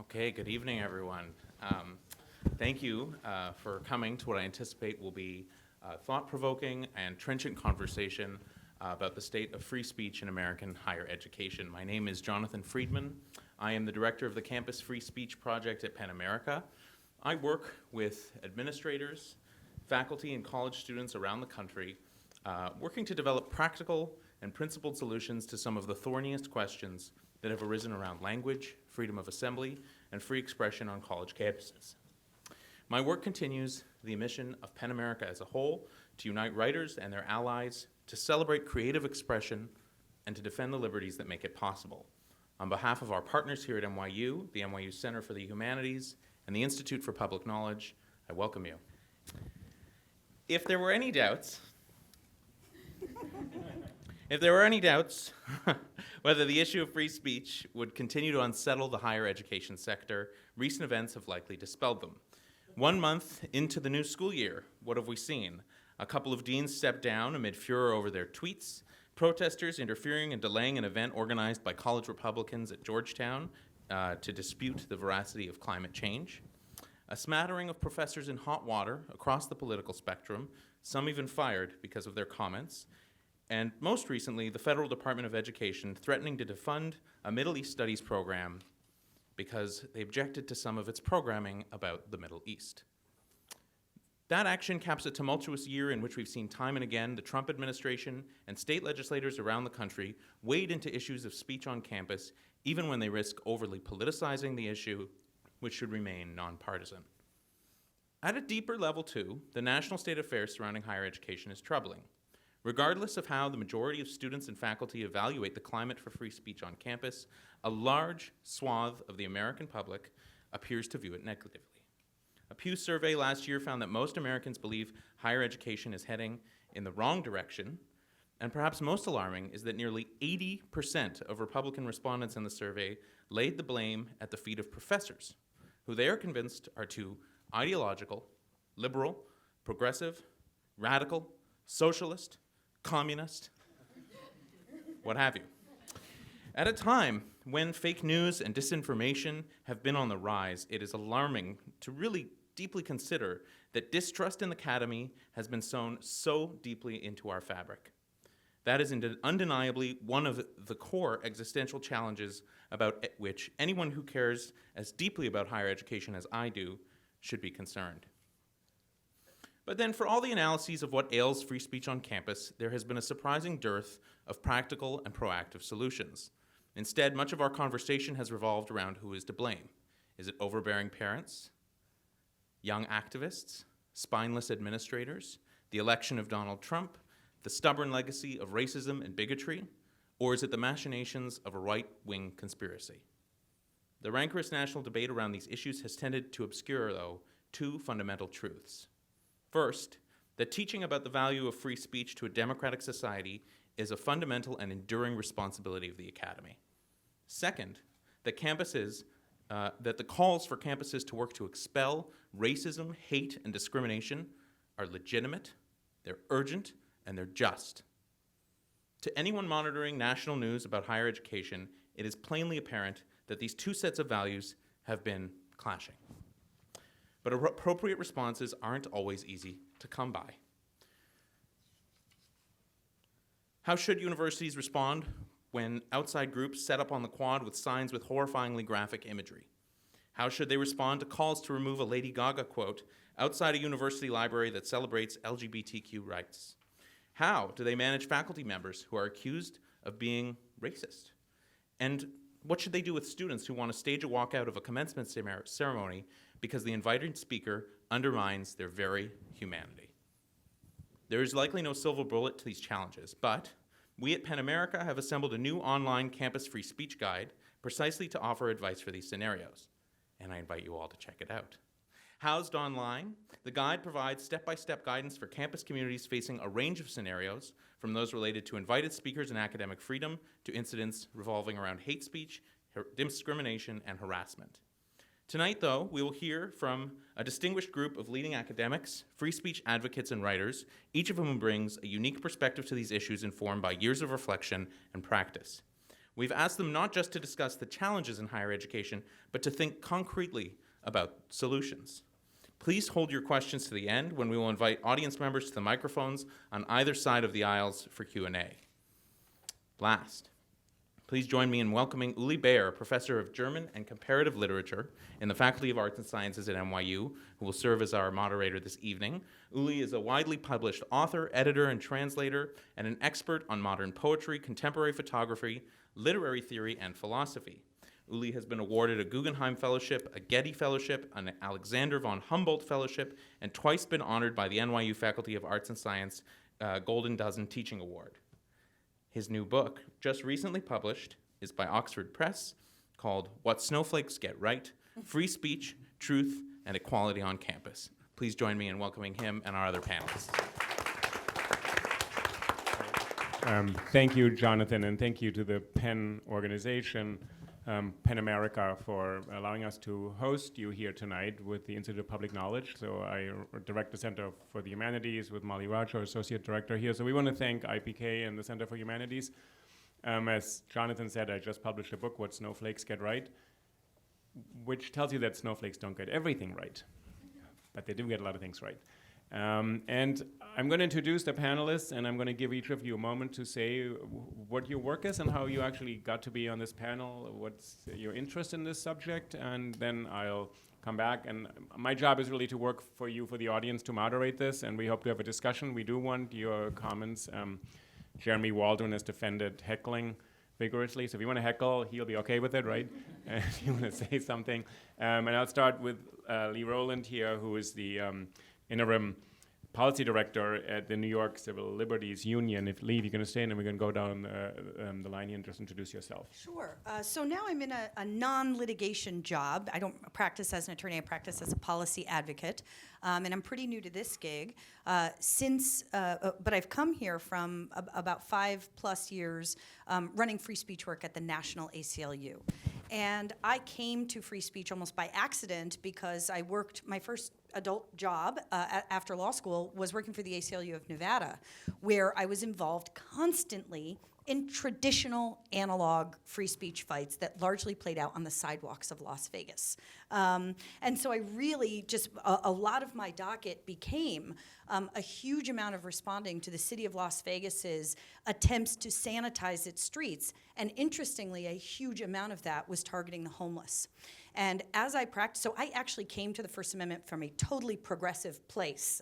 Okay, good evening, everyone. Thank you for coming to what I anticipate will be a thought-provoking and trenchant conversation about the state of free speech in American higher education. My name is Jonathan Friedman. I am the director of the Campus Free Speech Project at Penn America. I work with administrators, faculty, and college students around the country, working to develop practical and principled solutions to some of the thorniest questions that have arisen around language, freedom of assembly, and free expression on college campuses. My work continues the mission of Penn America as a whole to unite writers and their allies, to celebrate creative expression, and to defend the liberties that make it possible. On behalf of our partners here at NYU, the NYU Center for the Humanities, and the Institute for Public Knowledge, I welcome you. If there were any doubts whether the issue of free speech would continue to unsettle the higher education sector, recent events have likely dispelled them. 1 month into the new school year, what have we seen? A couple of deans stepped down amid furor over their tweets, protesters interfering and delaying an event organized by college Republicans at Georgetown to dispute the veracity of climate change, a smattering of professors in hot water across the political spectrum, some even fired because of their comments, and most recently, the Federal Department of Education threatening to defund a Middle East Studies program because they objected to some of its programming about the Middle East. That action caps a tumultuous year in which we've seen time and again the Trump administration and state legislators around the country wade into issues of speech on campus, even when they risk overly politicizing the issue, which should remain nonpartisan. At a deeper level, too, the national state of affairs surrounding higher education is troubling. Regardless of how the majority of students and faculty evaluate the climate for free speech on campus, a large swath of the American public appears to view it negatively. A Pew survey last year found that most Americans believe higher education is heading in the wrong direction, and perhaps most alarming is that nearly 80% of Republican respondents in the survey laid the blame at the feet of professors, who they are convinced are too ideological, liberal, progressive, radical, socialist, communist, what have you. At a time when fake news and disinformation have been on the rise, it is alarming to really deeply consider that distrust in the academy has been sown so deeply into our fabric. That is undeniably one of the core existential challenges about which anyone who cares as deeply about higher education as I do should be concerned. But then for all the analyses of what ails free speech on campus, there has been a surprising dearth of practical and proactive solutions. Instead, much of our conversation has revolved around who is to blame. Is it overbearing parents, young activists, spineless administrators, the election of Donald Trump, the stubborn legacy of racism and bigotry, or is it the machinations of a right-wing conspiracy? The rancorous national debate around these issues has tended to obscure, though, two fundamental truths. First, that teaching about the value of free speech to a democratic society is a fundamental and enduring responsibility of the academy. Second, that the calls for campuses to work to expel racism, hate, and discrimination are legitimate, they're urgent, and they're just. To anyone monitoring national news about higher education, it is plainly apparent that these two sets of values have been clashing. But appropriate responses aren't always easy to come by. How should universities respond when outside groups set up on the quad with signs with horrifyingly graphic imagery? How should they respond to calls to remove a Lady Gaga quote outside a university library that celebrates LGBTQ rights? How do they manage faculty members who are accused of being racist? And what should they do with students who want to stage a walkout of a commencement ceremony because the invited speaker undermines their very humanity? There is likely no silver bullet to these challenges, but we at Penn America have assembled a new online campus free speech guide precisely to offer advice for these scenarios, and I invite you all to check it out. Housed online, the guide provides step-by-step guidance for campus communities facing a range of scenarios, from those related to invited speakers and academic freedom to incidents revolving around hate speech, discrimination, and harassment. Tonight, though, we will hear from a distinguished group of leading academics, free speech advocates, and writers, each of whom brings a unique perspective to these issues informed by years of reflection and practice. We've asked them not just to discuss the challenges in higher education, but to think concretely about solutions. Please hold your questions to the end when we will invite audience members to the microphones on either side of the aisles for Q&A. Last, please join me in welcoming Uli Baer, professor of German and Comparative Literature in the Faculty of Arts and Sciences at NYU, who will serve as our moderator this evening. Uli is a widely published author, editor, and translator, and an expert on modern poetry, contemporary photography, literary theory, and philosophy. Uli has been awarded a Guggenheim Fellowship, a Getty Fellowship, an Alexander von Humboldt Fellowship, and twice been honored by the NYU Faculty of Arts and Science Golden Dozen Teaching Award. His new book, just recently published, is by Oxford Press, called What Snowflakes Get Right, Free Speech, Truth, and Equality on Campus. Please join me in welcoming him and our other panelists. Thank you, Jonathan, and thank you to the PEN organization, PEN America, for allowing us to host you here tonight with the Institute of Public Knowledge. So I direct the Center for the Humanities with Molly Raj, our Associate Director here. So we want to thank IPK and the Center for Humanities. As Jonathan said, I just published a book, What Snowflakes Get Right, which tells you that snowflakes don't get everything right, but they do get a lot of things right. And I'm going to introduce the panelists, and I'm going to give each of you a moment to say what your work is and how you actually got to be on this panel, what's your interest in this subject, and then I'll come back. And my job is really to work for you, for the audience, to moderate this, and we hope to have a discussion. We do want your comments. Jeremy Waldron has defended heckling vigorously, so if you want to heckle, he'll be okay with it, right? If you want to say something. And I'll start with Lee Rowland here, who is the interim policy director at the New York Civil Liberties Union. If Lee, you're going to stay, and then we're going to go down the line here and just introduce yourself. Sure. So now I'm in a non-litigation job. I don't practice as an attorney. I practice as a policy advocate, and I'm pretty new to this gig. But I've come here from about 5+ years running free speech work at the National ACLU. And I came to free speech almost by accident because I worked, my first adult job after law school was working for the ACLU of Nevada, where I was involved constantly in traditional analog free speech fights that largely played out on the sidewalks of Las Vegas. And so I really just, a lot of my docket became a huge amount of responding to the city of Las Vegas's attempts to sanitize its streets. And interestingly, a huge amount of that was targeting the homeless. And as I practiced, so I actually came to the First Amendment from a totally progressive place,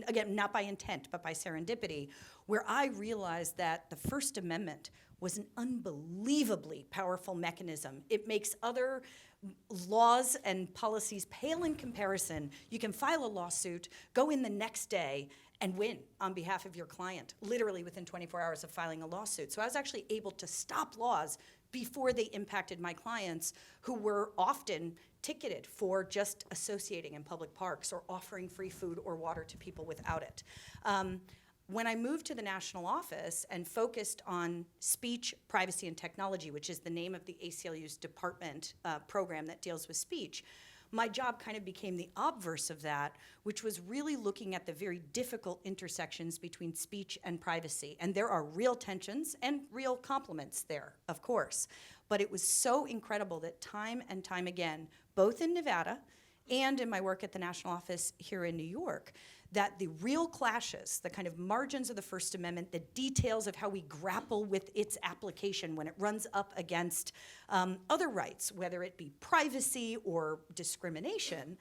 again, not by intent, but by serendipity, where I realized that the First Amendment was an unbelievably powerful mechanism. It makes other laws and policies pale in comparison. You can file a lawsuit, go in the next day, and win on behalf of your client, literally within 24 hours of filing a lawsuit. So I was actually able to stop laws before they impacted my clients, who were often ticketed for just associating in public parks or offering free food or water to people without it. When I moved to the national office and focused on speech, privacy, and technology, which is the name of the ACLU's department program that deals with speech, my job kind of became the obverse of that, which was really looking at the very difficult intersections between speech and privacy. And there are real tensions and real complements there, of course. But it was so incredible that time and time again, both in Nevada and in my work at the national office here in New York, that the real clashes, the kind of margins of the First Amendment, the details of how we grapple with its application when it runs up against other rights, whether it be privacy or discrimination,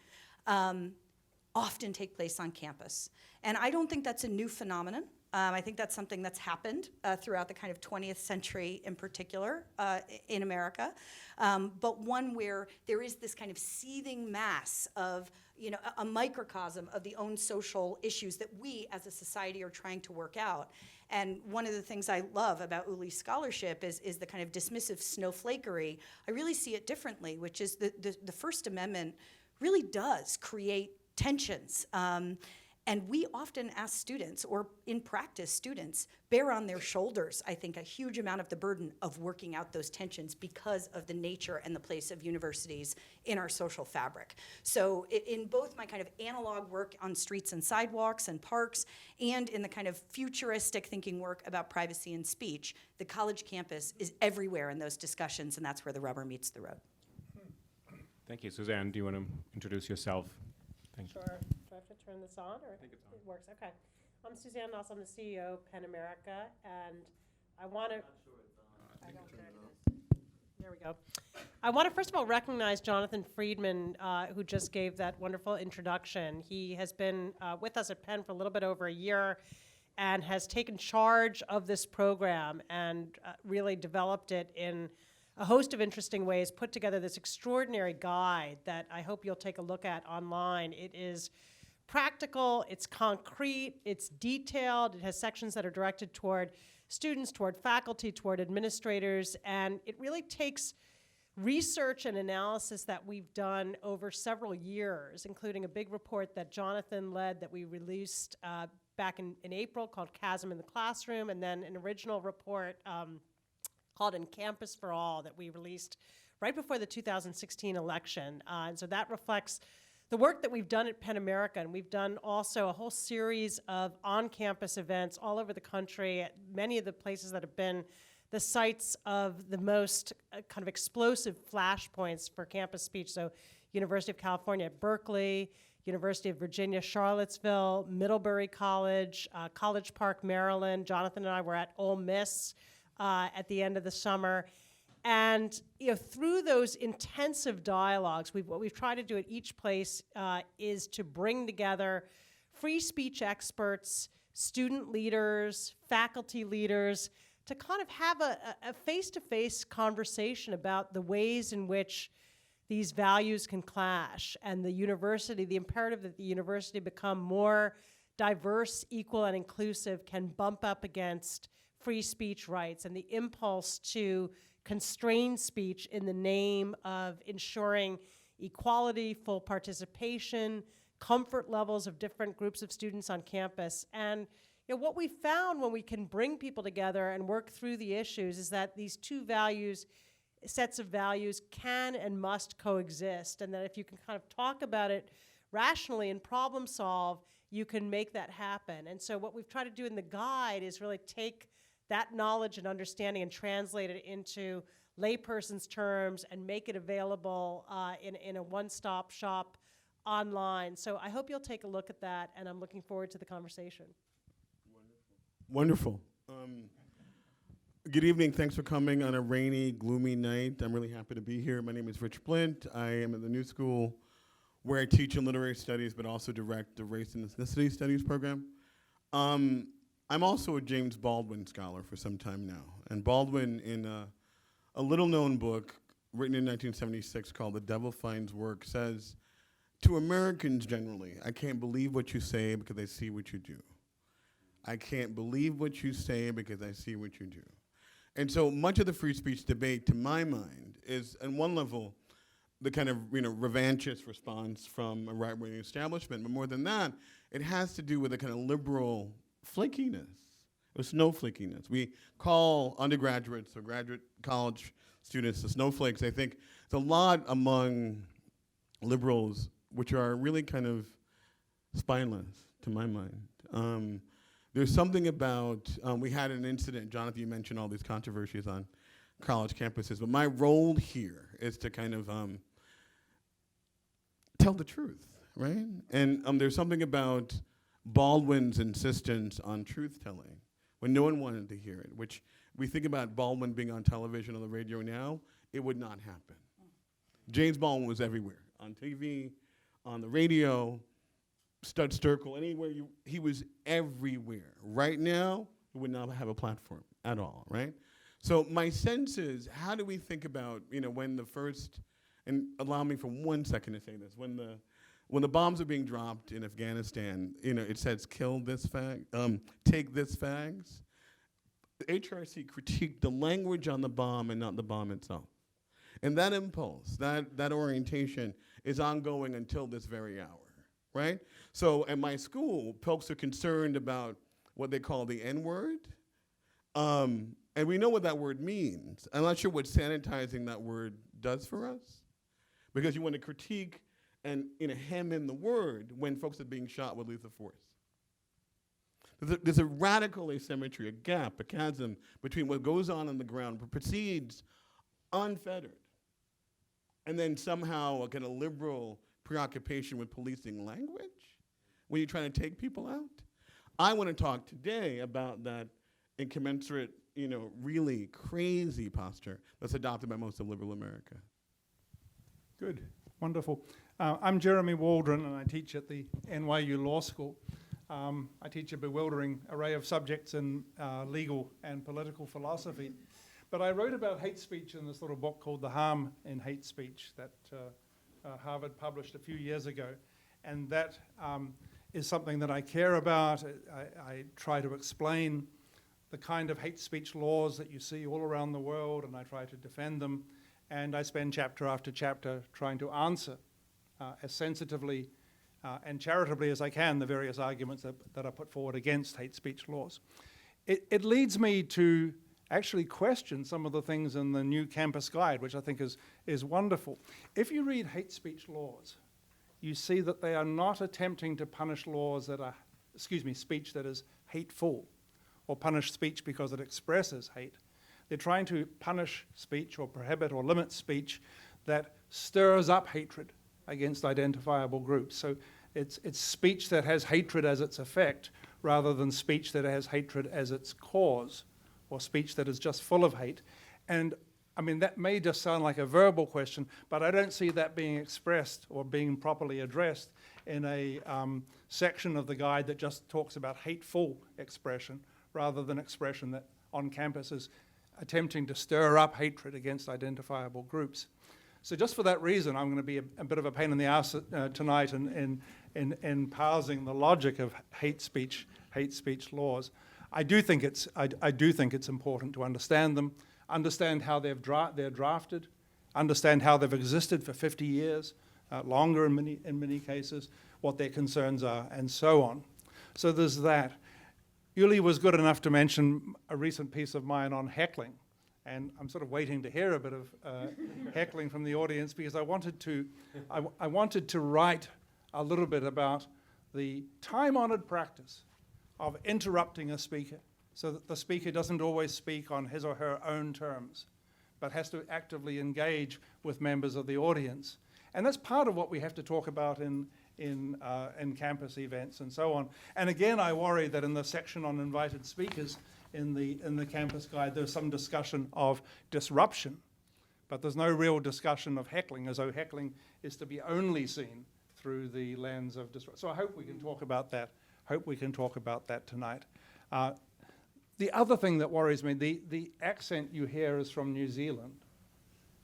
often take place on campus. And I don't think that's a new phenomenon. I think that's something that's happened throughout the kind of 20th century in particular in America, but one where there is this kind of seething mass of, you know, a microcosm of the own social issues that we as a society are trying to work out. And one of the things I love about Uli's scholarship is the kind of dismissive snowflakery. I really see it differently, which is the First Amendment really does create tensions. And we often ask students, or in practice, students bear on their shoulders, I think, a huge amount of the burden of working out those tensions because of the nature and the place of universities in our social fabric. So in both my kind of analog work on streets and sidewalks and parks, and in the kind of futuristic thinking work about privacy and speech, the college campus is everywhere in those discussions, and that's where the rubber meets the road. Thank you. Suzanne, do you want to introduce yourself? Thank you. Sure. Do I have to turn this on, or think it's on. it works? Okay. I'm Suzanne Noss. I'm the CEO of PEN America, and I want to. There we go. I want to first of all recognize Jonathan Friedman, who just gave that wonderful introduction. He has been with us at Penn for a little bit over a year, and has taken charge of this program and really developed it in a host of interesting ways, put together this extraordinary guide that I hope you'll take a look at online. It is practical, it's concrete, it's detailed, it has sections that are directed toward students, toward faculty, toward administrators, and it really takes research and analysis that we've done over several years, including a big report that Jonathan led that we released back in April called Chasm in the Classroom, and then an original report called In Campus for All that we released right before the 2016 election. And so that reflects the work that we've done at Penn America, and we've done also a whole series of on-campus events all over the country at many of the places that have been the sites of the most kind of explosive flashpoints for campus speech. So University of California at Berkeley, University of Virginia, Charlottesville, Middlebury College, College Park, Maryland. Jonathan and I were at Ole Miss at the end of the summer. And through those intensive dialogues, what we've tried to do at each place is to bring together free speech experts, student leaders, faculty leaders, to kind of have a face-to-face conversation about the ways in which these values can clash, and the imperative that the university become more diverse, equal, and inclusive can bump up against free speech rights, and the impulse to constrain speech in the name of ensuring equality, full participation, comfort levels of different groups of students on campus. And what we found when we can bring people together and work through the issues is that these two sets of values can and must coexist, and that if you can kind of talk about it rationally and problem solve, you can make that happen. And so what we've tried to do in the guide is really take that knowledge and understanding and translate it into layperson's terms and make it available in a one-stop shop online. So I hope you'll take a look at that, and I'm looking forward to the conversation. Wonderful. Good evening. Thanks for coming on a rainy, gloomy night. I'm really happy to be here. My name is Rich Blint. I am at the New School, where I teach in literary studies, but also direct the Race and Ethnicity Studies program. I'm also a James Baldwin scholar for some time now. And Baldwin, in a little-known book written in 1976 called The Devil Finds Work, says, to Americans generally, I can't believe what you say because I see what you do. I can't believe what you say because I see what you do. And so much of the free speech debate, to my mind, is, on one level, the kind of revanchist response from a right-wing establishment. But more than that, it has to do with a kind of liberal flakiness, or snowflakiness. We call undergraduates or graduate college students the snowflakes. I think it's a lot among liberals which are really kind of spineless, to my mind. There's something about, we had an incident, Jonathan, you mentioned all these controversies on college campuses, but my role here is to kind of tell the truth, right? And there's something about Baldwin's insistence on truth-telling when no one wanted to hear it, which we think about Baldwin being on television, on the radio now, it would not happen. James Baldwin was everywhere, on TV, on the radio, Stud Sterkel, anywhere he was everywhere. Right now, he would not have a platform at all, right? So my sense is, how do we think about, when the first, and allow me for 1 second to say this, when the bombs are being dropped in Afghanistan, it says kill this fag, take this fags. The HRC critiqued the language on the bomb and not the bomb itself. And that impulse, that orientation is ongoing until this very hour. right? So at my school, folks are concerned about what they call the N-word. And we know what that word means. I'm not sure what sanitizing that word does for us, because you want to critique and hem in the word when folks are being shot with lethal force. There's a radical asymmetry, a gap, a chasm between what goes on the ground, proceeds unfettered, and then somehow a kind of liberal preoccupation with policing language when you're trying to take people out. I want to talk today about that incommensurate, really crazy posture that's adopted by most of liberal America. Good, wonderful. I'm Jeremy Waldron, and I teach at the NYU Law School. I teach a bewildering array of subjects in legal and political philosophy. But I wrote about hate speech in this little book called The Harm in Hate Speech that Harvard published a few years ago. And that is something that I care about. I try to explain the kind of hate speech laws that you see all around the world, and I try to defend them. And I spend chapter after chapter trying to answer as sensitively and charitably as I can the various arguments that are put forward against hate speech laws. It leads me to actually question some of the things in the new campus guide, which I think is wonderful. If you read hate speech laws, you see that they are not attempting to punish laws that are, speech that is hateful, or punish speech because it expresses hate. They're trying to punish speech or prohibit or limit speech that stirs up hatred against identifiable groups. So it's speech that has hatred as its effect rather than speech that has hatred as its cause, or speech that is just full of hate. And I mean, that may just sound like a verbal question, but I don't see that being expressed or being properly addressed in a section of the guide that just talks about hateful expression rather than expression that on campus is attempting to stir up hatred against identifiable groups. So just for that reason, I'm going to be a bit of a pain in the ass tonight in parsing the logic of hate speech laws. I do think it's important to understand them, understand how they're drafted, understand how they've existed for 50 years, longer in many cases, what their concerns are, and so on. So there's that. Yuli was good enough to mention a recent piece of mine on heckling, and I'm sort of waiting to hear a bit of heckling from the audience because I wanted to write a little bit about the time-honored practice of interrupting a speaker so that the speaker doesn't always speak on his or her own terms, but has to actively engage with members of the audience. And that's part of what we have to talk about in campus events and so on. And again, I worry that in the section on invited speakers in the campus guide, there's some discussion of disruption, but there's no real discussion of heckling, as though heckling is to be only seen through the lens of disruption. So I hope we can talk about that. Tonight. The other thing that worries me, the accent you hear is from New Zealand.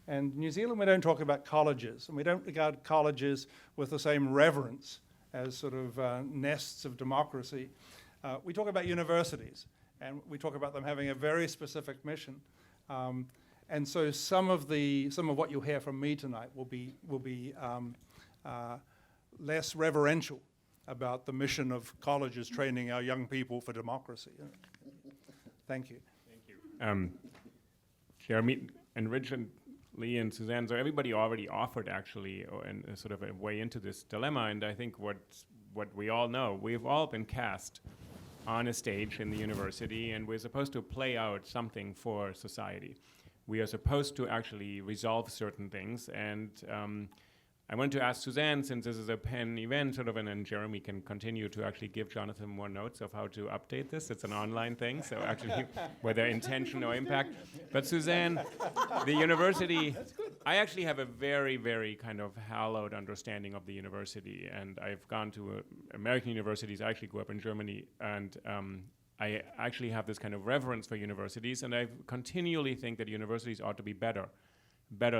And New Zealand, we don't talk about colleges, and we don't regard colleges with the same reverence as sort of nests of democracy. We talk about universities, and we talk about them having a very specific mission. And so some of what you'll hear from me tonight will be less reverential about the mission of colleges training our young people for democracy. Thank you. Thank you. Jeremy and Richard, Lee and Suzanne, so everybody already offered actually sort of a way into this dilemma, and I think what we all know, we've all been cast on a stage in the university, and we're supposed to play out something for society. We are supposed to actually resolve certain things, and I want to ask Suzanne, since this is a Penn event, sort of, and then Jeremy can continue to actually give Jonathan more notes of how to update this. It's an online thing, so actually, whether intention or impact. But Suzanne, the university, I actually have a very, very kind of hallowed understanding of the university, and I've gone to American universities. I actually grew up in Germany, and I actually have this kind of reverence for universities, and I continually think that universities ought to be better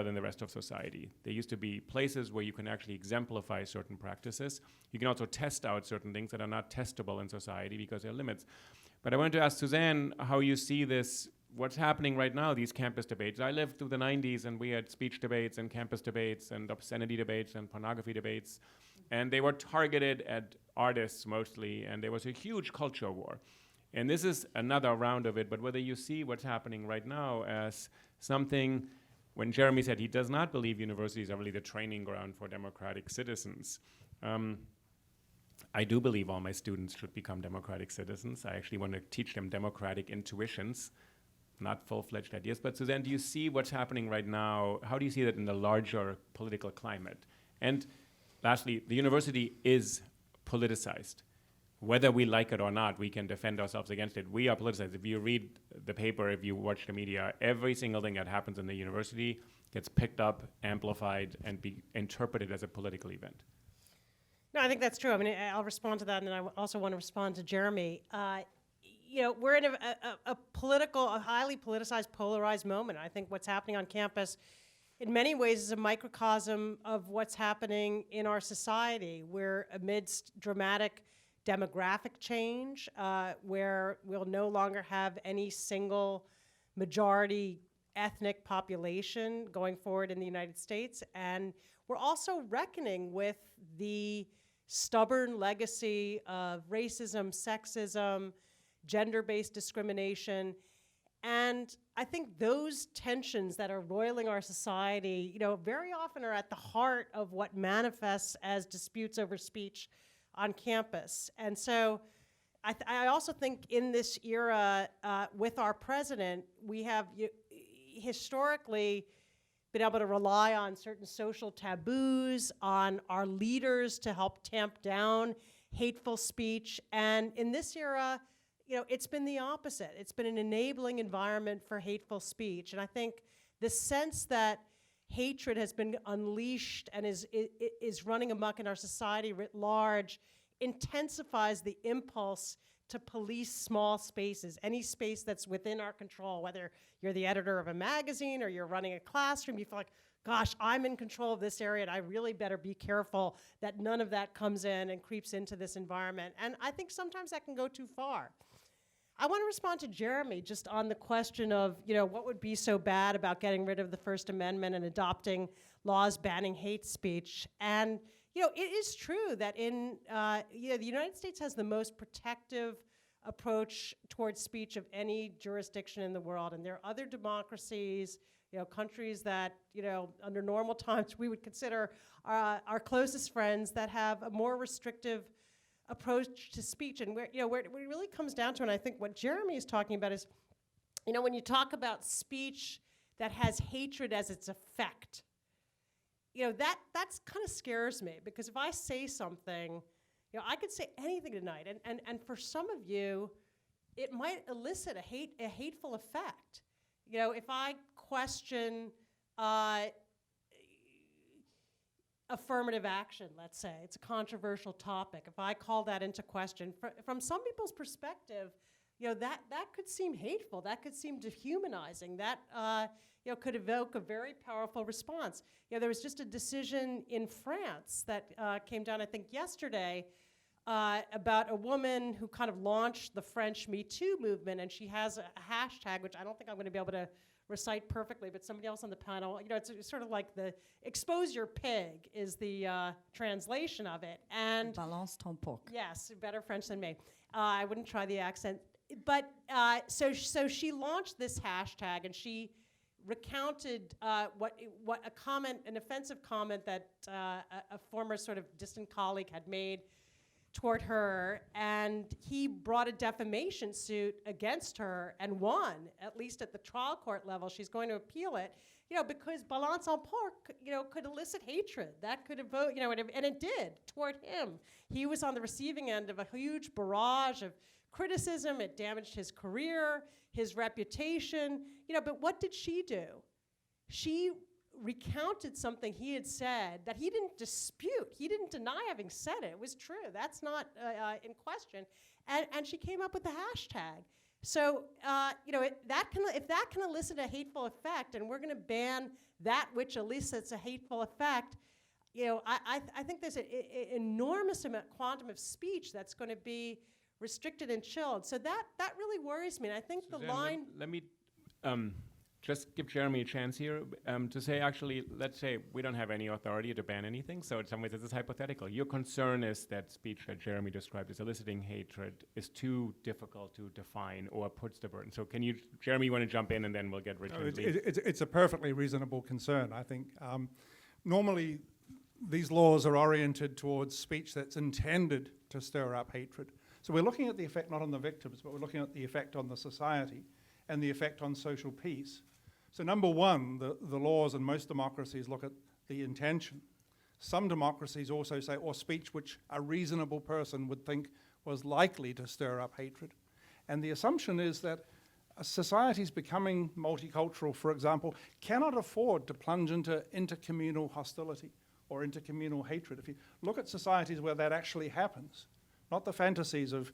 than the rest of society. They used to be places where you can actually exemplify certain practices. You can also test out certain things that are not testable in society because there are limits. But I wanted to ask Suzanne how you see this, what's happening right now, these campus debates. I lived through the 90s, and we had speech debates and campus debates and obscenity debates and pornography debates. and they were targeted at artists mostly, and there was a huge culture war. And this is another round of it, but whether you see what's happening right now as something, when Jeremy said he does not believe universities are really the training ground for democratic citizens, I do believe all my students should become democratic citizens. I actually want to teach them democratic intuitions, not full-fledged ideas. But Suzanne, do you see what's happening right now? How do you see that in the larger political climate? And lastly, the university is politicized. Whether we like it or not, we can defend ourselves against it. We are politicized. If you read the paper, if you watch the media, every single thing that happens in the university gets picked up, amplified, and be interpreted as a political event. No, I think that's true. I mean, I'll respond to that, and I also want to respond to Jeremy. We're in a highly politicized, polarized moment. I think what's happening on campus, in many ways, is a microcosm of what's happening in our society. We're amidst dramatic demographic change, where we'll no longer have any single majority ethnic population going forward in the United States. And we're also reckoning with the stubborn legacy of racism, sexism, gender-based discrimination. And I think those tensions that are roiling our society, very often are at the heart of what manifests as disputes over speech on campus. And so I also think in this era with our president, we have historically been able to rely on certain social taboos, on our leaders to help tamp down hateful speech. And in this era, it's been the opposite. It's been an enabling environment for hateful speech. And I think the sense that hatred has been unleashed and is running amok in our society writ large intensifies the impulse to police small spaces, any space that's within our control, whether you're the editor of a magazine or you're running a classroom, you feel like, gosh, I'm in control of this area and I really better be careful that none of that comes in and creeps into this environment. And I think sometimes that can go too far. I want to respond to Jeremy just on the question of, what would be so bad about getting rid of the First Amendment and adopting laws banning hate speech. And it is true that the United States has the most protective approach towards speech of any jurisdiction in the world. And there are other democracies, countries that, under normal times we would consider our closest friends that have a more restrictive approach to speech. And where it really comes down to, and I think what Jeremy is talking about is, when you talk about speech that has hatred as its effect, that's kind of scares me, because if I say something, I could say anything tonight, and for some of you, it might elicit a hateful effect. If I question affirmative action, let's say, it's a controversial topic. If I call that into question, from some people's perspective, that could seem hateful, that could seem dehumanizing, that could evoke a very powerful response. There was just a decision in France that came down, I think, yesterday, about a woman who kind of launched the French Me Too movement, and she has a hashtag, which I don't think I'm going to be able to recite perfectly, but somebody else on the panel, it's sort of like the expose your pig is the translation of it. And Balance ton porc. Yes, better French than me. I wouldn't try the accent. But so she launched this hashtag, and she recounted what a comment, an offensive comment that a former sort of distant colleague had made toward her, and he brought a defamation suit against her and won, at least at the trial court level. She's going to appeal it, because balance en porc, could elicit hatred. That could evoke, and it did toward him. He was on the receiving end of a huge barrage of criticism. It damaged his career, his reputation, but what did she do? She recounted something he had said that he didn't dispute. He didn't deny having said it. It was true. That's not in question. And she came up with the hashtag. So, if that can elicit a hateful effect, and we're going to ban that which elicits a hateful effect, I think there's an enormous quantum of speech that's going to be restricted and chilled. So that really worries me. And I think Suzanne, the line... Let me just give Jeremy a chance here to say, actually, let's say we don't have any authority to ban anything, so in some ways this is hypothetical. Your concern is that speech that Jeremy described as eliciting hatred is too difficult to define or puts the burden. So can you, Jeremy, you want to jump in and then we'll get Richard. It's a perfectly reasonable concern, I think. Normally, these laws are oriented towards speech that's intended to stir up hatred. So we're looking at the effect not on the victims, but we're looking at the effect on the society and the effect on social peace. So number one, the laws in most democracies look at the intention. Some democracies also say, or speech which a reasonable person would think was likely to stir up hatred. And the assumption is that societies becoming multicultural, for example, cannot afford to plunge into intercommunal hostility or intercommunal hatred. If you look at societies where that actually happens, not the fantasies of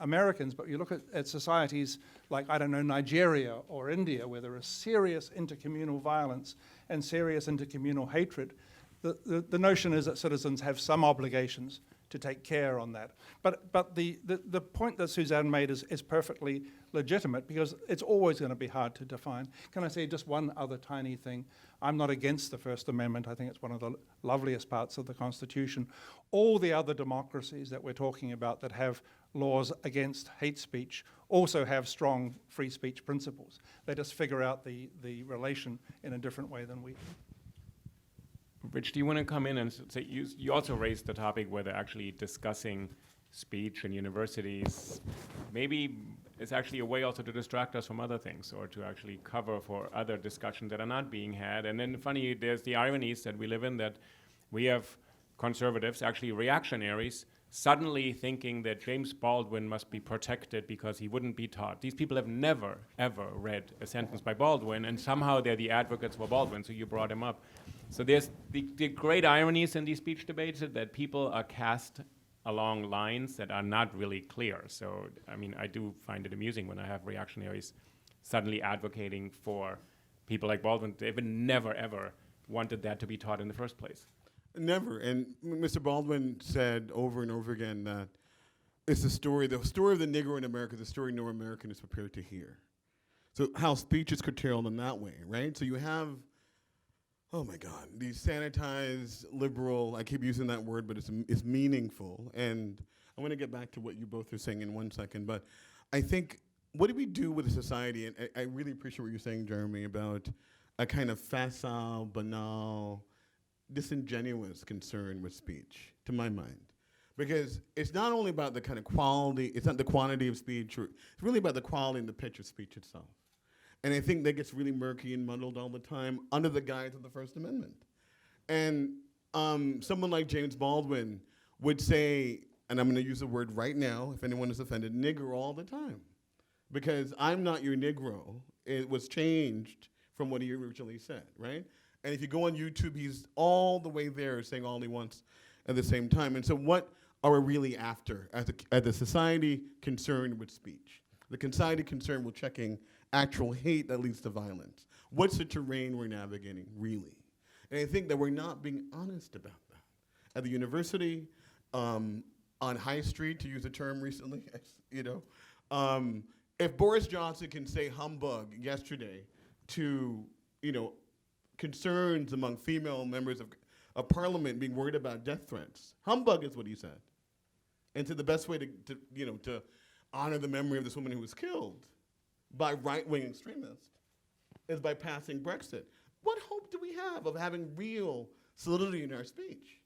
Americans, but you look at societies like, I don't know, Nigeria or India, where there is serious intercommunal violence and serious intercommunal hatred, the notion is that citizens have some obligations to take care on that. But the point that Suzanne made is perfectly legitimate, because it's always going to be hard to define. Can I say just one other tiny thing? I'm not against the First Amendment. I think it's one of the loveliest parts of the Constitution. All the other democracies that we're talking about that have laws against hate speech also have strong free speech principles. They just figure out the relation in a different way than we do. Rich, do you want to come in and say, you also raised the topic whether actually discussing speech in universities maybe is actually a way also to distract us from other things or to actually cover for other discussions that are not being had. And then funny, there's the ironies that we live in, that we have conservatives, actually reactionaries, suddenly thinking that James Baldwin must be protected because he wouldn't be taught. These people have never, ever read a sentence by Baldwin, and somehow they're the advocates for Baldwin, so you brought him up. So there's the great ironies in these speech debates that people are cast along lines that are not really clear. So, I mean, I do find it amusing when I have reactionaries suddenly advocating for people like Baldwin. They've never, ever wanted that to be taught in the first place. Never. And Mr. Baldwin said over and over again that it's the story of the Negro in America, the story no American is prepared to hear. So how speech is curtailed in that way, right? So you have, oh my God, these sanitized liberal, I keep using that word, but it's meaningful. And I want to get back to what you both are saying in 1 second, but I think, what do we do with a society? And I really appreciate what you're saying, Jeremy, about a kind of facile, banal, disingenuous concern with speech, to my mind. Because it's not only about the kind of quality, it's not the quantity of speech, it's really about the quality and the pitch of speech itself. And I think that gets really murky and muddled all the time under the guise of the First Amendment. And someone like James Baldwin would say, and I'm going to use the word right now, if anyone is offended, nigger all the time. Because I'm not your Negro. It was changed from what he originally said, right? And if you go on YouTube, he's all the way there saying all he wants at the same time. And so what are we really after as a society concerned with speech? The society concerned with checking actual hate that leads to violence. What's the terrain we're navigating, really? And I think that we're not being honest about that. At the university, on High Street, to use a term recently, you know, if Boris Johnson can say humbug yesterday to, you know, concerns among female members of parliament being worried about death threats, humbug is what he said. And so the best way to honor the memory of this woman who was killed by right-wing extremists is by passing Brexit. What hope do we have of having real solidity in our speech?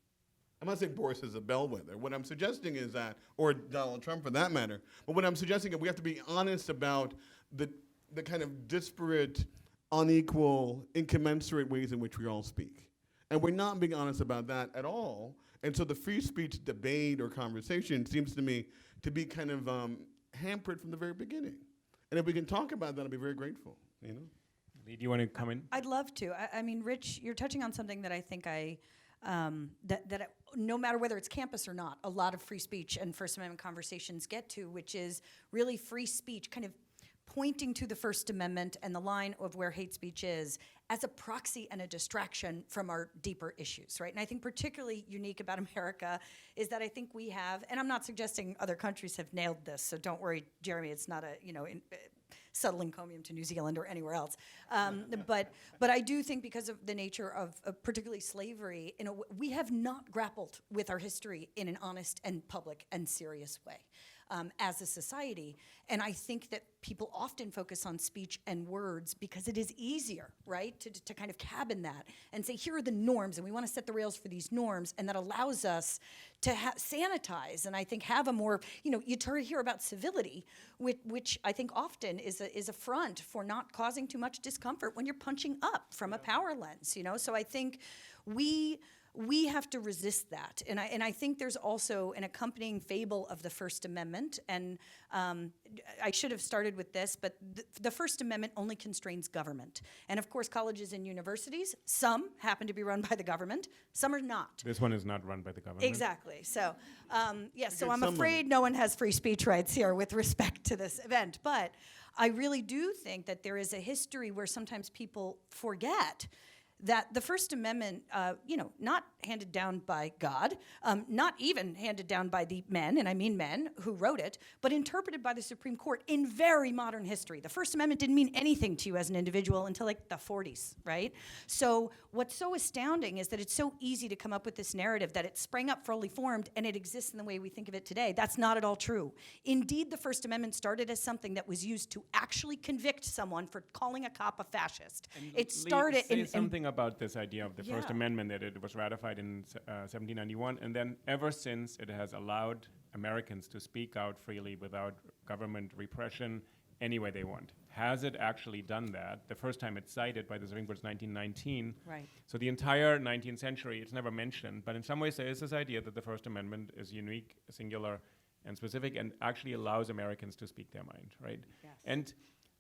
I'm not saying Boris is a bellwether. What I'm suggesting is that, or Donald Trump for that matter, but what I'm suggesting is we have to be honest about the kind of disparate, unequal, incommensurate ways in which we all speak. And we're not being honest about that at all. And so the free speech debate or conversation seems to me to be kind of hampered from the very beginning. And if we can talk about that, I'll be very grateful, you know? Lee, do you want to come in? I'd love to. I mean, Rich, you're touching on something that I think no matter whether it's campus or not, a lot of free speech and First Amendment conversations get to, which is really free speech, kind of pointing to the First Amendment and the line of where hate speech is as a proxy and a distraction from our deeper issues, right? And I think particularly unique about America is that I think we have, and I'm not suggesting other countries have nailed this, so don't worry, Jeremy, it's not a, subtle encomium to New Zealand or anywhere else. But I do think because of the nature of particularly slavery, we have not grappled with our history in an honest and public and serious way. As a society. And I think that people often focus on speech and words because it is easier, right, to kind of cabin that and say, here are the norms, and we want to set the rails for these norms, and that allows us to sanitize and I think have a more, you hear about civility, which I think often is a front for not causing too much discomfort when you're punching up from a power lens, So I think we have to resist that. And I think there's also an accompanying fable of the First Amendment. And I should have started with this, but the First Amendment only constrains government. And of course, colleges and universities, some happen to be run by the government, some are not. This one is not run by the government. Exactly. So, so I'm afraid no one has free speech rights here with respect to this event. But I really do think that there is a history where sometimes people forget that the First Amendment, not handed down by God, not even handed down by the men, and I mean men, who wrote it, but interpreted by the Supreme Court in very modern history. The First Amendment didn't mean anything to you as an individual until like the 40s, right? So what's so astounding is that it's so easy to come up with this narrative that it sprang up fully formed and it exists in the way we think of it today. That's not at all true. Indeed, the First Amendment started as something that was used to actually convict someone for calling a cop a fascist. It started say something about this idea of the First Yeah. Amendment, that it was ratified in 1791, and then ever since it has allowed Americans to speak out freely without government repression any way they want. Has it actually done that? The first time it's cited by the Supreme Court is 1919. Right. So the entire 19th century, it's never mentioned, but in some ways there is this idea that the First Amendment is unique, singular, and specific, and actually allows Americans to speak their mind, right? Yes. And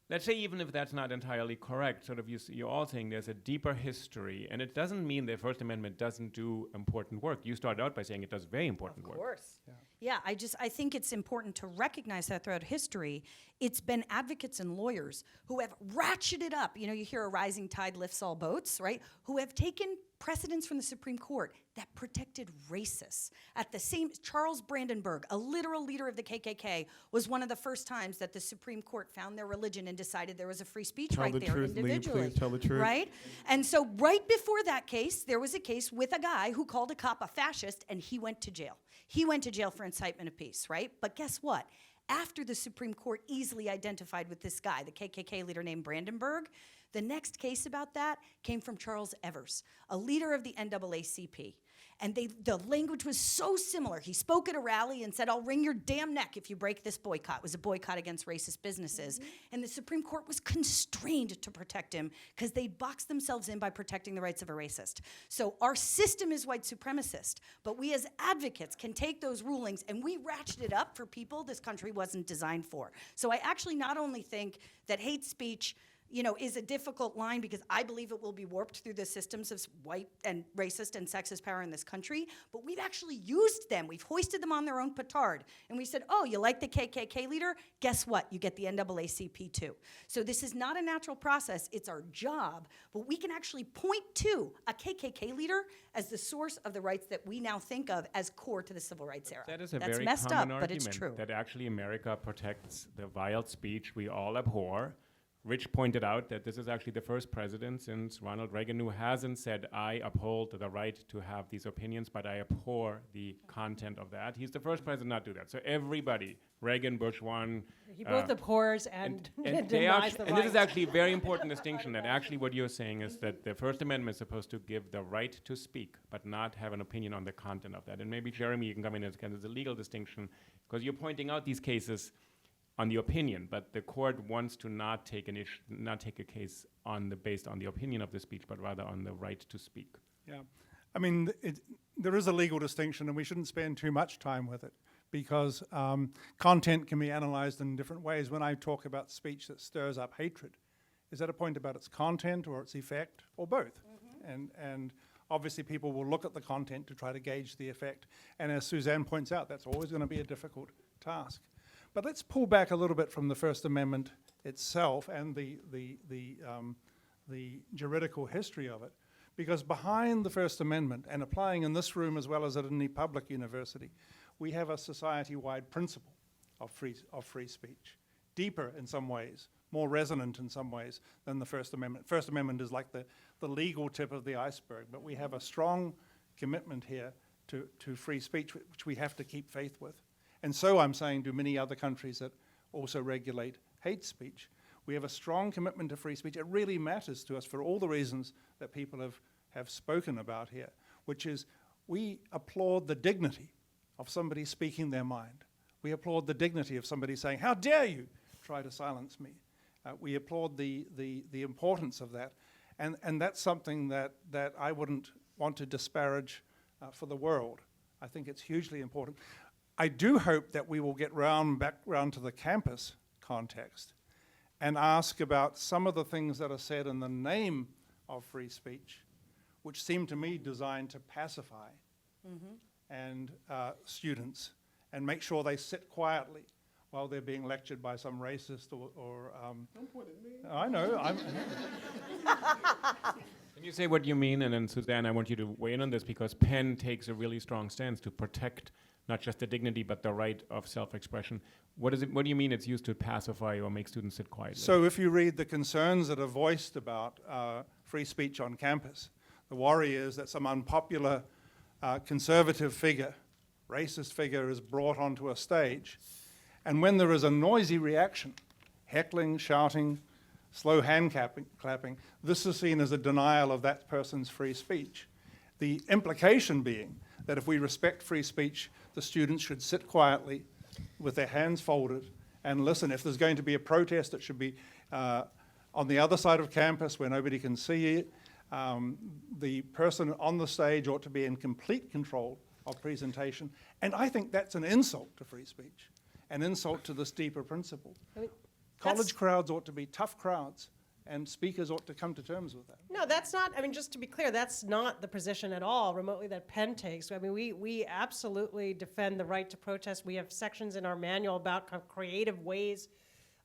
let's say even if that's not entirely correct, sort of you're all saying there's a deeper history, and it doesn't mean the First Amendment doesn't do important work. You started out by saying it does very important work. Of course. Yeah, I think it's important to recognize that throughout history, it's been advocates and lawyers who have ratcheted up, you hear a rising tide lifts all boats, right? Who have taken precedents from the Supreme Court that protected racists. At the same, Charles Brandenburg, a literal leader of the KKK, was one of the first times that the Supreme Court found their religion and decided there was a free speech Tell right the there truth, Lee, individually. please tell the truth. Right? And so right before that case, there was a case with a guy who called a cop a fascist, and he went to jail. He went to jail for incitement of peace, right? But guess what? After the Supreme Court easily identified with this guy, the KKK leader named Brandenburg, the next case about that came from Charles Evers, a leader of the NAACP. And the language was so similar. He spoke at a rally and said, I'll wring your damn neck if you break this boycott. It was a boycott against racist businesses. Mm-hmm. And the Supreme Court was constrained to protect him because they boxed themselves in by protecting the rights of a racist. So our system is white supremacist, but we as advocates can take those rulings and we ratchet it up for people this country wasn't designed for. So I actually not only think that hate speech is a difficult line because I believe it will be warped through the systems of white and racist and sexist power in this country, but we've actually used them. We've hoisted them on their own petard. And we said, oh, you like the KKK leader? Guess what? You get the NAACP too. So this is not a natural process. It's our job, but we can actually point to a KKK leader as the source of the rights that we now think of as core to the civil rights era. That is a That's very messed common up, but it's argument, true. that actually America protects the vile speech we all abhor. Rich pointed out that this is actually the first president since Ronald Reagan who hasn't said, I uphold the right to have these opinions, but I abhor the content of that. He's the first president not to do that. So everybody, Reagan, Bush one. He both abhors and denies the and this is right. actually a very important distinction, that actually what you're saying is that the First Amendment is supposed to give the right to speak, but not have an opinion on the content of that. And maybe, Jeremy, you can come in as kind of the legal distinction, because you're pointing out these cases on the opinion, but the court wants to not take a case based on the opinion of the speech, but rather on the right to speak. Yeah, I mean, there is a legal distinction, and we shouldn't spend too much time with it, because content can be analyzed in different ways. When I talk about speech that stirs up hatred, is that a point about its content or its effect, or both? Mm-hmm. And obviously people will look at the content to try to gauge the effect, and as Suzanne points out, that's always going to be a difficult task. But let's pull back a little bit from the First Amendment itself and the juridical history of it, because behind the First Amendment, and applying in this room as well as at any public university, we have a society-wide principle of free speech, deeper in some ways, more resonant in some ways than the First Amendment. First Amendment is like the legal tip of the iceberg, but we have a strong commitment here to free speech, which we have to keep faith with. And so I'm saying to many other countries that also regulate hate speech, we have a strong commitment to free speech. It really matters to us for all the reasons that people have spoken about here, which is we applaud the dignity of somebody speaking their mind. We applaud the dignity of somebody saying, "How dare you try to silence me?" We applaud the importance of that. And that's something that I wouldn't want to disparage for the world. I think it's hugely important. I do hope that we will get back round to the campus context and ask about some of the things that are said in the name of free speech, which seem to me designed to pacify and students and make sure they sit quietly while they're being lectured by some racist or Don't point at me. I know. Can you say what you mean? And then, Suzanne, I want you to weigh in on this because Penn takes a really strong stance to protect not just the dignity but the right of self-expression. What do you mean it's used to pacify or make students sit quietly? So if you read the concerns that are voiced about free speech on campus, the worry is that some unpopular conservative figure, racist figure, is brought onto a stage. And when there is a noisy reaction, heckling, shouting, slow hand clapping, this is seen as a denial of that person's free speech. The implication being that if we respect free speech, the students should sit quietly with their hands folded and listen. If there's going to be a protest, it should be on the other side of campus where nobody can see it. The person on the stage ought to be in complete control of presentation. And I think that's an insult to free speech, an insult to this deeper principle. I mean, College crowds ought to be tough crowds, and speakers ought to come to terms with that. No, that's not, I mean, just to be clear, that's not the position at all remotely that Penn takes. I mean, we absolutely defend the right to protest. We have sections in our manual about kind of creative ways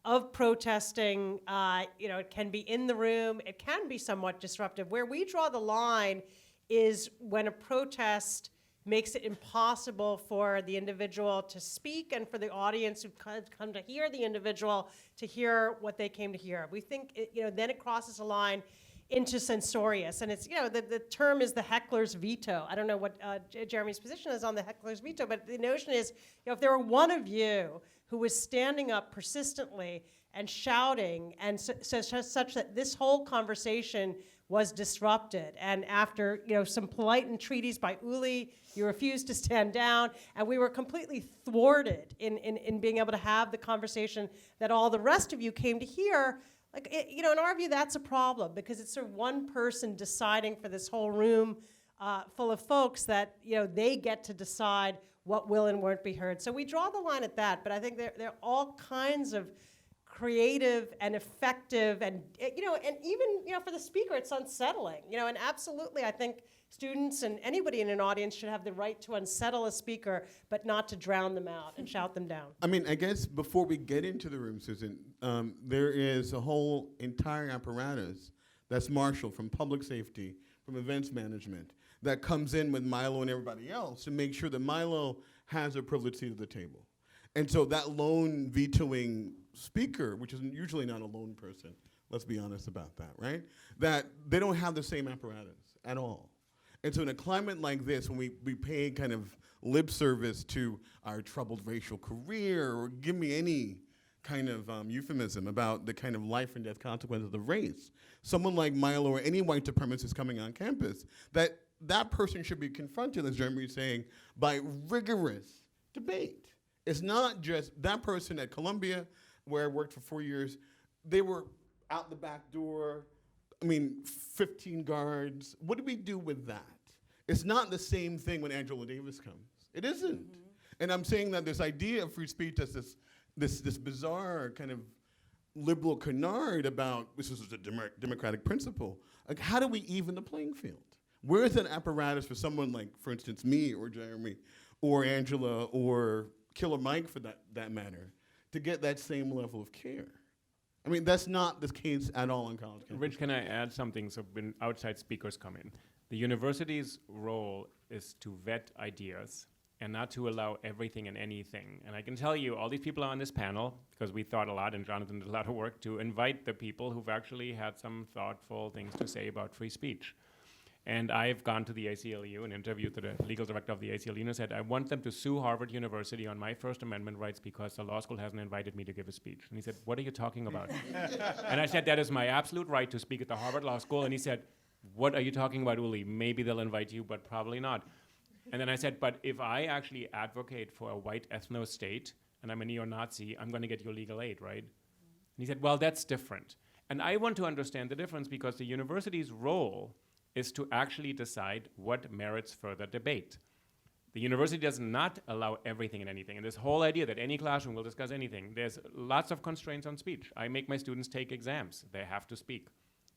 of protesting. It can be in the room. It can be somewhat disruptive. Where we draw the line is when a protest makes it impossible for the individual to speak and for the audience who come to hear the individual to hear what they came to hear. We think, then it crosses a line into censorious. And it's, the term is the heckler's veto. I don't know what Jeremy's position is on the heckler's veto, but the notion is, if there were one of you who was standing up persistently and shouting and such that this whole conversation was disrupted, and after some polite entreaties by Uli, you refused to stand down, and we were completely thwarted in being able to have the conversation that all the rest of you came to hear. In our view, that's a problem because it's sort of one person deciding for this whole room full of folks that they get to decide what will and won't be heard. So we draw the line at that, but I think there are all kinds of creative and effective and even for the speaker it's unsettling, and absolutely I think students and anybody in an audience should have the right to unsettle a speaker but not to drown them out and shout them down. I mean, I guess before we get into the room, Susan, there is a whole entire apparatus that's marshaled from public safety, from events management, that comes in with Milo and everybody else to make sure that Milo has a privileged seat at the table. And so that lone vetoing speaker, which is usually not a lone person, let's be honest about that, right? That they don't have the same apparatus at all. And so in a climate like this, when we pay kind of lip service to our troubled racial career, or give me any kind of euphemism about the kind of life and death consequences of race, someone like Milo or any white supremacist coming on campus, that person should be confronted, as Jeremy was saying, by rigorous debate. It's not just that person at Columbia, where I worked for 4 years, they were out the back door, 15 guards. What do we do with that? It's not the same thing when Angela Davis comes. It isn't. Mm-hmm. And I'm saying that this idea of free speech as this bizarre kind of liberal canard about this is a democratic principle. Like, how do we even the playing field? Where is an apparatus for someone like, for instance, me or Jeremy or Angela or Killer Mike, for that matter, to get that same level of care? I mean, that's not the case at all in college campus. Rich, can I add something? So when outside speakers come in, the university's role is to vet ideas and not to allow everything and anything. And I can tell you, all these people are on this panel, because we thought a lot, and Jonathan did a lot of work to invite the people who've actually had some thoughtful things to say about free speech. And I've gone to the ACLU and interviewed the legal director of the ACLU and said, I want them to sue Harvard University on my First Amendment rights because the law school hasn't invited me to give a speech. And he said, what are you talking about? And I said, that is my absolute right to speak at the Harvard Law School. And he said, what are you talking about, Uli? Maybe they'll invite you, but probably not. And then I said, but if I actually advocate for a white ethno-state and I'm a neo-Nazi, I'm going to get your legal aid, right? And he said, well, that's different. And I want to understand the difference because the university's role is to actually decide what merits further debate. The university does not allow everything and anything. And this whole idea that any classroom will discuss anything, there's lots of constraints on speech. I make my students take exams. They have to speak.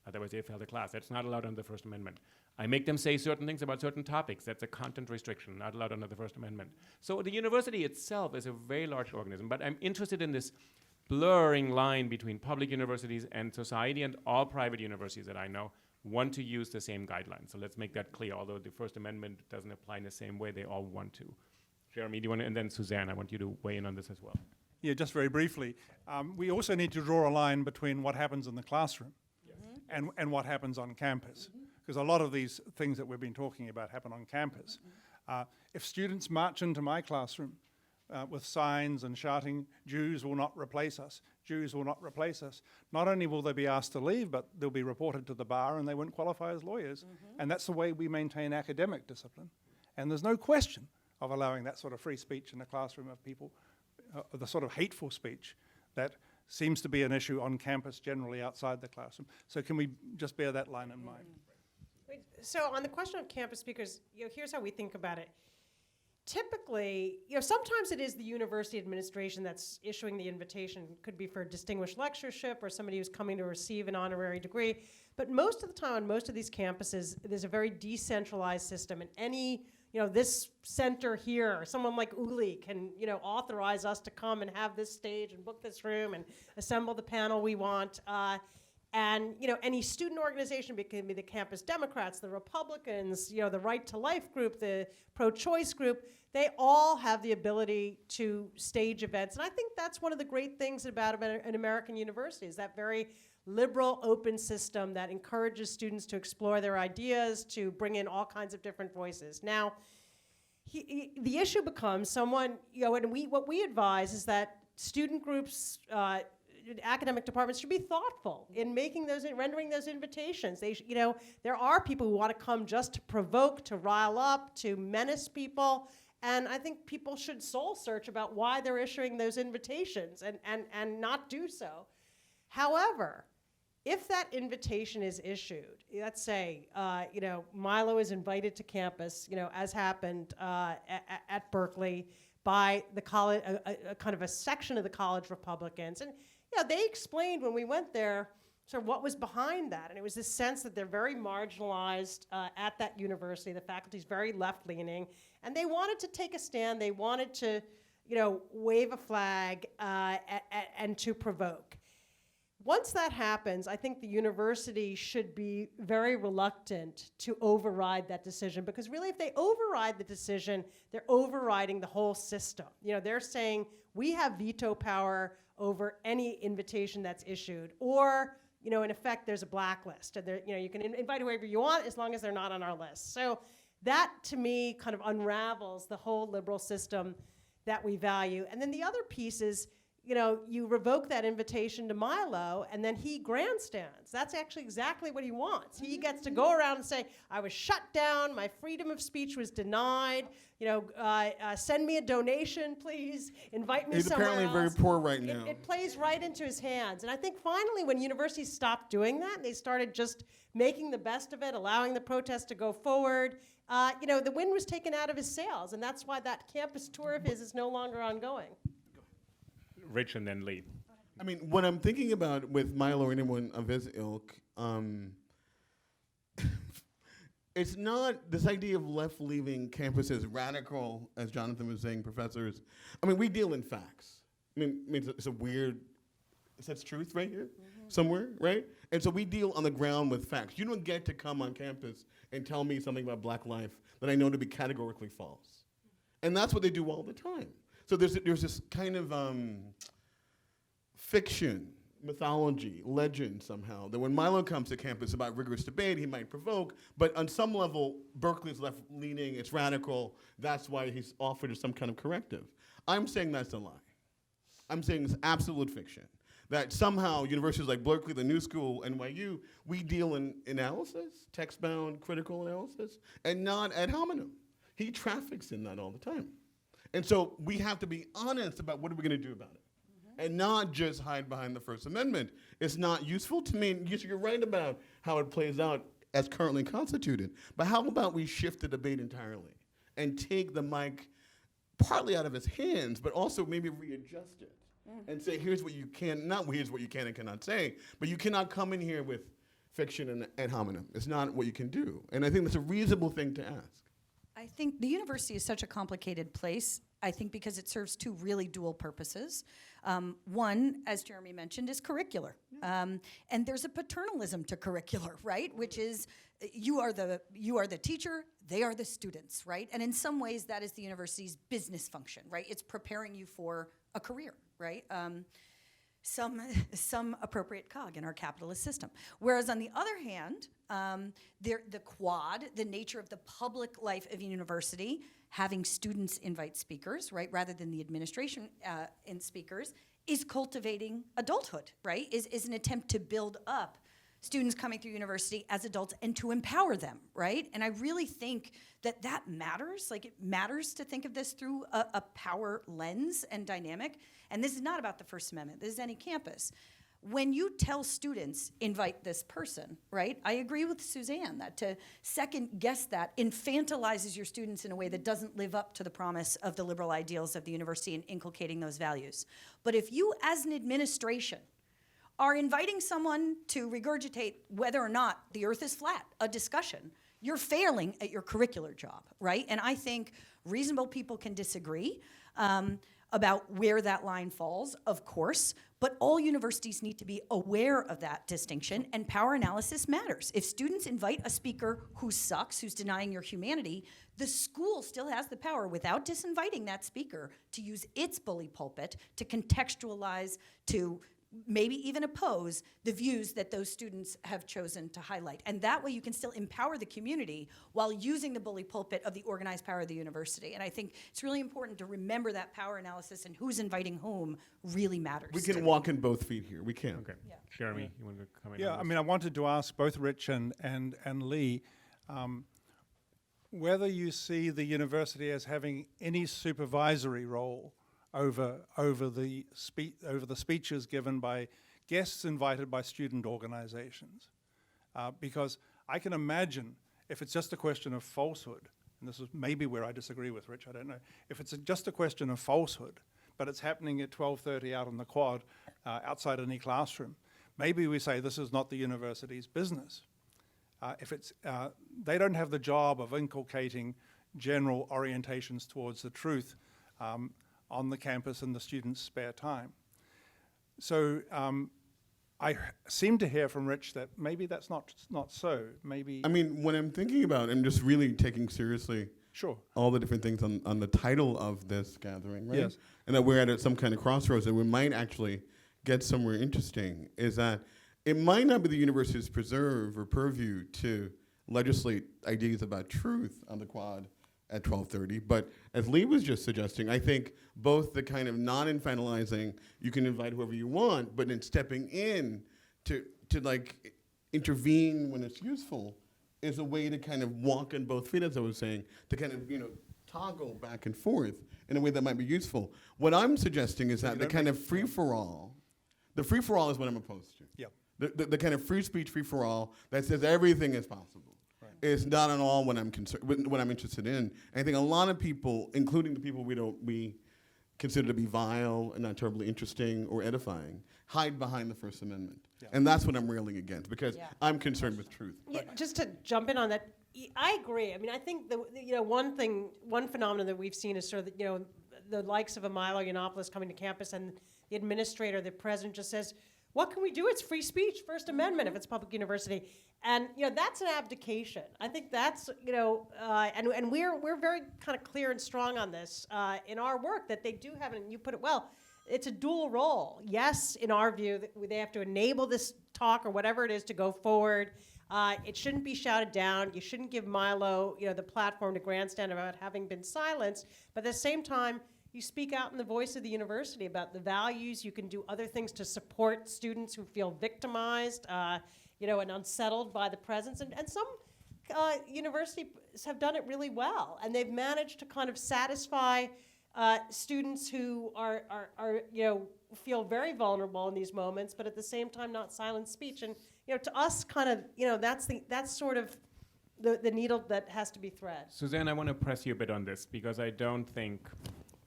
Otherwise, they fail the class. That's not allowed under the First Amendment. I make them say certain things about certain topics. That's a content restriction, not allowed under the First Amendment. So the university itself is a very large organism, but I'm interested in this blurring line between public universities and society, and all private universities that I know want to use the same guidelines. So let's make that clear. Although the First Amendment doesn't apply in the same way, they all want to. Jeremy, do you want to, and then Suzanne, I want you to weigh in on this as well. Yeah, just very briefly. We also need to draw a line between what happens in the classroom and what happens on campus. Because a lot of these things that we've been talking about happen on campus. If students march into my classroom with signs and shouting, Jews will not replace us, Jews will not replace us, not only will they be asked to leave, but they'll be reported to the bar and they won't qualify as lawyers. And that's the way we maintain academic discipline. And there's no question of allowing that sort of free speech in the classroom of people, the sort of hateful speech that seems to be an issue on campus, generally outside the classroom. So can we just bear that line in mind? So on the question of campus speakers, here's how we think about it. Typically, sometimes it is the university administration that's issuing the invitation. It could be for a distinguished lectureship or somebody who's coming to receive an honorary degree. But most of the time on most of these campuses, there's a very decentralized system. And any, this center here, or someone like Uli can, authorize us to come and have this stage and book this room and assemble the panel we want. And any student organization, it can be the campus Democrats, the Republicans, the Right to Life group, the pro-choice group, they all have the ability to stage events. And I think that's one of the great things about an American university, is that very liberal, open system that encourages students to explore their ideas, to bring in all kinds of different voices. Now, the issue becomes and what we advise is that student groups, academic departments should be thoughtful in rendering those invitations. They there are people who want to come just to provoke, to rile up, to menace people, and I think people should soul search about why they're issuing those invitations and not do so. However, if that invitation is issued, let's say Milo is invited to campus, as happened at Berkeley by the college, a kind of a section of the college Republicans, and they explained when we went there sort of what was behind that. And it was this sense that they're very marginalized at that university. The faculty's very left-leaning. And they wanted to take a stand. They wanted to, wave a flag and to provoke. Once that happens, I think the university should be very reluctant to override that decision. Because really, if they override the decision, they're overriding the whole system. They're saying, we have veto power over any invitation that's issued, or in effect, there's a blacklist. And you can invite whoever you want as long as they're not on our list. So that, to me, kind of unravels the whole liberal system that we value. And then the other piece is, you revoke that invitation to Milo, and then he grandstands. That's actually exactly what he wants. He gets to go around and say, I was shut down, my freedom of speech was denied, send me a donation, please, invite me somewhere else. He's apparently very poor right now. It plays right into his hands. And I think finally when universities stopped doing that, they started just making the best of it, allowing the protests to go forward, the wind was taken out of his sails, and that's why that campus tour of his is no longer ongoing. Rich and then Lee. I mean, what I'm thinking about with Milo or anyone of his ilk, it's not this idea of left-leaving campuses radical, as Jonathan was saying, professors. I mean, we deal in facts. I mean it's a weird, that's truth right here, somewhere, right? And so we deal on the ground with facts. You don't get to come on campus and tell me something about black life that I know to be categorically false. And that's what they do all the time. So there's this kind of fiction, mythology, legend somehow, that when Milo comes to campus about rigorous debate, he might provoke, but on some level, Berkeley's left-leaning, it's radical, that's why he's offered as some kind of corrective. I'm saying that's a lie. I'm saying it's absolute fiction. That somehow universities like Berkeley, the New School, NYU, we deal in analysis, text-bound critical analysis, and not ad hominem. He traffics in that all the time. And so we have to be honest about what are we going to do about it. And not just hide behind the First Amendment. It's not useful to me. Yes, you're right about how it plays out as currently constituted. But how about we shift the debate entirely and take the mic partly out of his hands, but also maybe readjust it and say, here's what you can, not here's what you can and cannot say, but you cannot come in here with fiction and ad hominem. It's not what you can do. And I think that's a reasonable thing to ask. I think the university is such a complicated place, I think because it serves two really dual purposes. One, as Jeremy mentioned, is curricular. And there's a paternalism to curricular, right? Which is you are the teacher, they are the students, right? And in some ways that is the university's business function, right? It's preparing you for a career, right? Some appropriate cog in our capitalist system. Whereas on the other hand, the quad, the nature of the public life of a university, having students invite speakers, right, rather than the administration in speakers, is cultivating adulthood, right, is an attempt to build up students coming through university as adults and to empower them, right? And I really think that matters. Like, it matters to think of this through a power lens and dynamic. And this is not about the First Amendment. This is any campus. When you tell students, invite this person, right? I agree with Suzanne that to second guess that infantilizes your students in a way that doesn't live up to the promise of the liberal ideals of the university and inculcating those values. But if you, as an administration, are inviting someone to regurgitate whether or not the earth is flat, a discussion, you're failing at your curricular job, right? And I think reasonable people can disagree about where that line falls, of course, but all universities need to be aware of that distinction, and power analysis matters. If students invite a speaker who sucks, who's denying your humanity, the school still has the power, without disinviting that speaker, to use its bully pulpit to contextualize, to maybe even oppose the views that those students have chosen to highlight. And that way you can still empower the community while using the bully pulpit of the organized power of the university. And I think it's really important to remember that power analysis and who's inviting whom really matters. We can walk in both feet here. We can. Okay. Yeah. Jeremy, you want to comment Yeah, on I this? mean, I wanted to ask both Rich and Lee whether you see the university as having any supervisory role over the speeches given by guests invited by student organizations. Because I can imagine if it's just a question of falsehood, and this is maybe where I disagree with Rich, I don't know, if it's just a question of falsehood, but it's happening at 12:30 out on the quad, outside any classroom, maybe we say this is not the university's business. They don't have the job of inculcating general orientations towards the truth on the campus in the students' spare time. So I seem to hear from Rich that maybe that's not so. Maybe. I mean, when I'm thinking about, I'm just really taking seriously Sure. all the different things on the title of this gathering, right? Yes. And that we're at some kind of crossroads and we might actually get somewhere interesting, is that it might not be the university's preserve or purview to legislate ideas about truth on the quad at 12:30, but as Lee was just suggesting, I think both the kind of non-infantilizing, you can invite whoever you want, but in stepping in to like intervene when it's useful is a way to kind of walk on both feet, as I was saying, to kind of, toggle back and forth in a way that might be useful. What I'm suggesting is that the kind of free-for-all, the free-for-all is what I'm opposed to. Yeah. The kind of free speech free-for-all that says everything is possible. Is not at all what I'm interested in. And I think a lot of people, including the people we consider to be vile and not terribly interesting or edifying, hide behind the First Amendment. Yeah. And that's what I'm railing against, because I'm concerned with truth. Yeah, just to jump in on that, I agree. I mean, I think one phenomenon that we've seen is sort of the likes of a Milo Yiannopoulos coming to campus, and the administrator, the president, just says, what can we do? It's free speech, First Amendment, if it's a public university. And, that's an abdication. I think that's, and we're very kind of clear and strong on this in our work, that they do have, and you put it well, it's a dual role. Yes, in our view, they have to enable this talk or whatever it is to go forward. It shouldn't be shouted down. You shouldn't give Milo, the platform to grandstand about having been silenced. But at the same time, you speak out in the voice of the university about the values. You can do other things to support students who feel victimized, and unsettled by the presence. And some universities have done it really well, and they've managed to kind of satisfy students who are feel very vulnerable in these moments, but at the same time not silence speech. And to us, kind of, that's sort of the needle that has to be thread. Suzanne, I want to press you a bit on this, because I don't think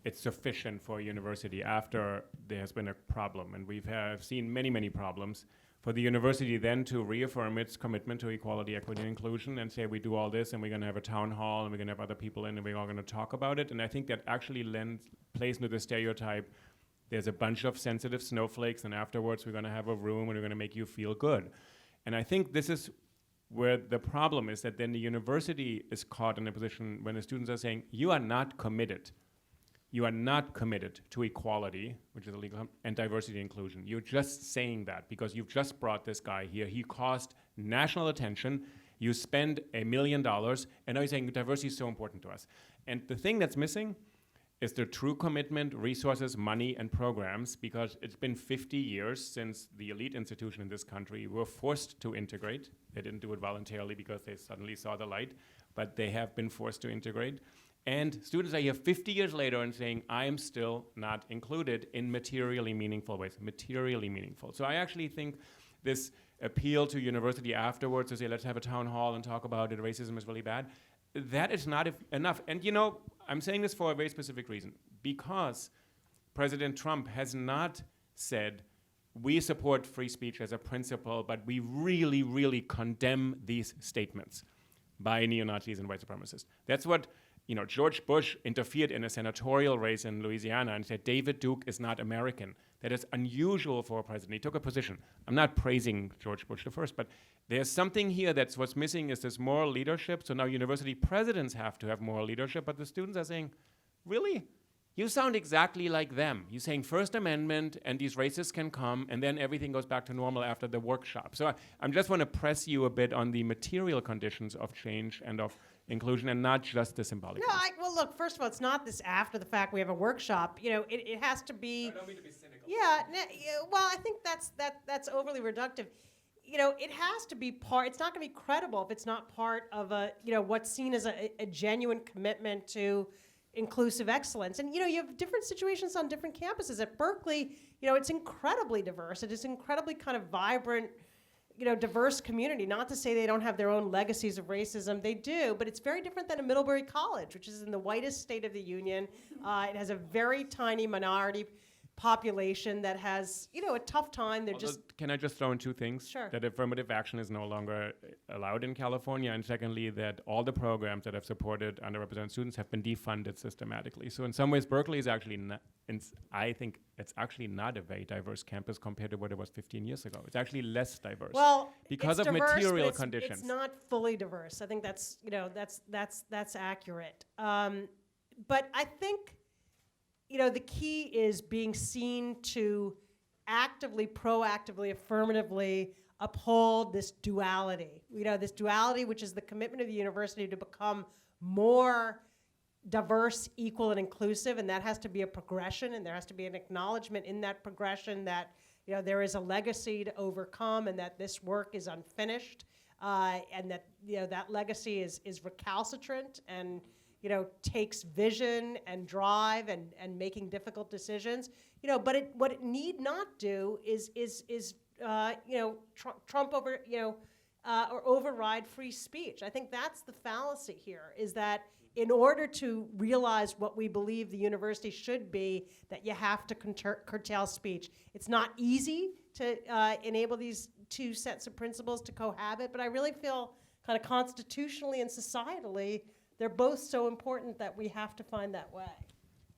it's sufficient for a university after there has been a problem, and we've seen many, many problems, for the university then to reaffirm its commitment to equality, equity, and inclusion and say, we do all this, and we're going to have a town hall, and we're going to have other people in, and we're all going to talk about it. And I think that actually plays into the stereotype, there's a bunch of sensitive snowflakes, and afterwards we're going to have a room, and we're going to make you feel good. And I think this is where the problem is, that then the university is caught in a position when the students are saying, you are not committed. You are not committed to equality, which is a legal term, and diversity and inclusion. You're just saying that because you've just brought this guy here. He caused national attention. You spend $1 million, and now you're saying diversity is so important to us. And the thing that's missing is the true commitment, resources, money, and programs, because it's been 50 years since the elite institution in this country were forced to integrate. They didn't do it voluntarily because they suddenly saw the light, but they have been forced to integrate. And students are here 50 years later and saying, I am still not included in materially meaningful ways, materially meaningful. So I actually think this appeal to university afterwards to say, let's have a town hall and talk about it, racism is really bad, that is not enough. And I'm saying this for a very specific reason, because President Trump has not said, we support free speech as a principle, but we really, really condemn these statements by neo-Nazis and white supremacists. That's what George Bush interfered in a senatorial race in Louisiana and said, David Duke is not American. That is unusual for a president. He took a position. I'm not praising George Bush the first, but there's something here that's what's missing is this moral leadership. So now university presidents have to have moral leadership, but the students are saying, really? You sound exactly like them. You're saying First Amendment and these racists can come and then everything goes back to normal after the workshop. So I just want to press you a bit on the material conditions of change and of inclusion and not just the symbolic. No, well, look, first of all, it's not this after the fact we have a workshop. It has to be. I don't mean to be cynical. Yeah, well, I think that's overly reductive. It has to be part. It's not going to be credible if it's not part of what's seen as a genuine commitment to inclusive excellence. And you have different situations on different campuses. At Berkeley, it's incredibly diverse. It is incredibly kind of vibrant, diverse community. Not to say they don't have their own legacies of racism. They do, but it's very different than a Middlebury College, which is in the whitest state of the union. It has a very tiny minority population that has, a tough time. Can I just throw in two things? Sure. That affirmative action is no longer allowed in California, and secondly, that all the programs that have supported underrepresented students have been defunded systematically. So in some ways, Berkeley is actually I think it's actually not a very diverse campus compared to what it was 15 years ago. It's actually less diverse. Well, because of diverse, material but conditions. It's not fully diverse. I think that's accurate. But I think the key is being seen to actively, proactively, affirmatively uphold this duality. This duality, which is the commitment of the university to become more diverse, equal, and inclusive, and that has to be a progression, and there has to be an acknowledgement in that progression that there is a legacy to overcome, and that this work is unfinished, and that that legacy is recalcitrant and takes vision and drive and making difficult decisions. But what it need not do is trump over or override free speech. I think that's the fallacy here. Is that in order to realize what we believe the university should be, that you have to curtail speech. It's not easy to enable these two sets of principles to cohabit, but I really feel kind of constitutionally and societally, they're both so important that we have to find that way.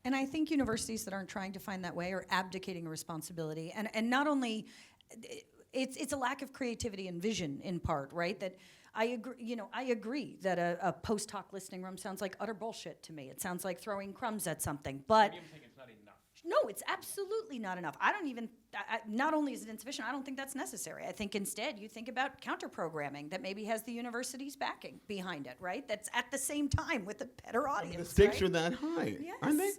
And I think universities that aren't trying to find that way are abdicating a responsibility. And not only it's a lack of creativity and vision in part, right? That I agree that a post hoc listening room sounds like utter bullshit to me. It sounds like throwing crumbs at something, but no, it's absolutely not enough. I don't even, not only is it insufficient, I don't think that's necessary. I think instead you think about counter-programming that maybe has the university's backing behind it, right? That's at the same time with a better audience, The stakes right? are that high, Yes. aren't they?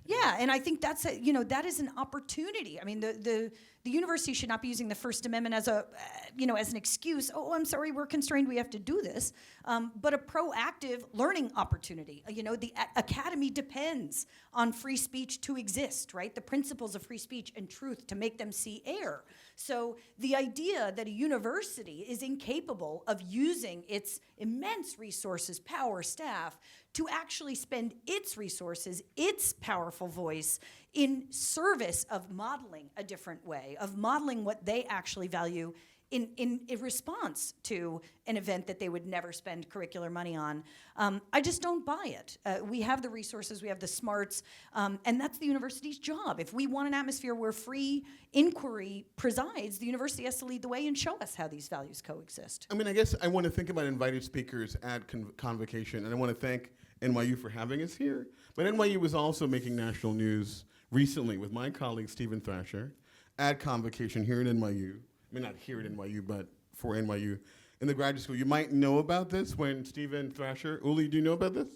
Yeah, and I think that's that is an opportunity. I mean, the university should not be using the First Amendment as as an excuse. Oh, I'm sorry, we're constrained. We have to do this. But a proactive learning opportunity. The academy depends on free speech to exist, right? The principles of free speech and truth to make them see air. So the idea that a university is incapable of using its immense resources, power, staff, to actually spend its resources, its powerful voice, in service of modeling a different way, of modeling what they actually value in response to an event that they would never spend curricular money on. I just don't buy it. We have the resources, we have the smarts, and that's the university's job. If we want an atmosphere where free inquiry presides, the university has to lead the way and show us how these values coexist. I mean, I guess I want to think about invited speakers at Convocation, and I want to thank NYU for having us here. But NYU was also making national news recently with my colleague Stephen Thrasher at Convocation here at NYU. I mean, not here at NYU, but for NYU in the graduate school. You might know about this when Stephen Thrasher, Uli, do you know about this?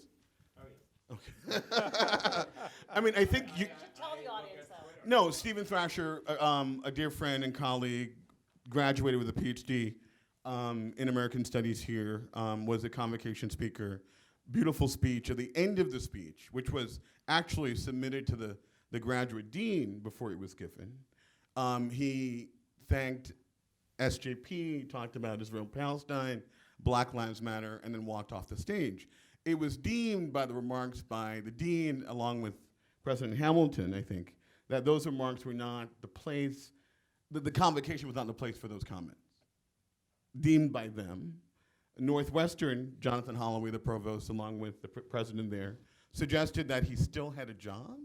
Oh, yeah. Okay. I mean, I think you... Tell the audience that. No, Stephen Thrasher, a dear friend and colleague, graduated with a PhD in American Studies here, was a Convocation speaker. Beautiful speech. At the end of the speech, which was actually submitted to the graduate dean before it was given, he thanked SJP, talked about Israel-Palestine, Black Lives Matter, and then walked off the stage. It was deemed by the remarks by the dean, along with President Hamilton, I think, that those remarks were not the place, the convocation was not the place for those comments. Deemed by them. Northwestern, Jonathan Holloway, the provost, along with the president there, suggested that he still had a job,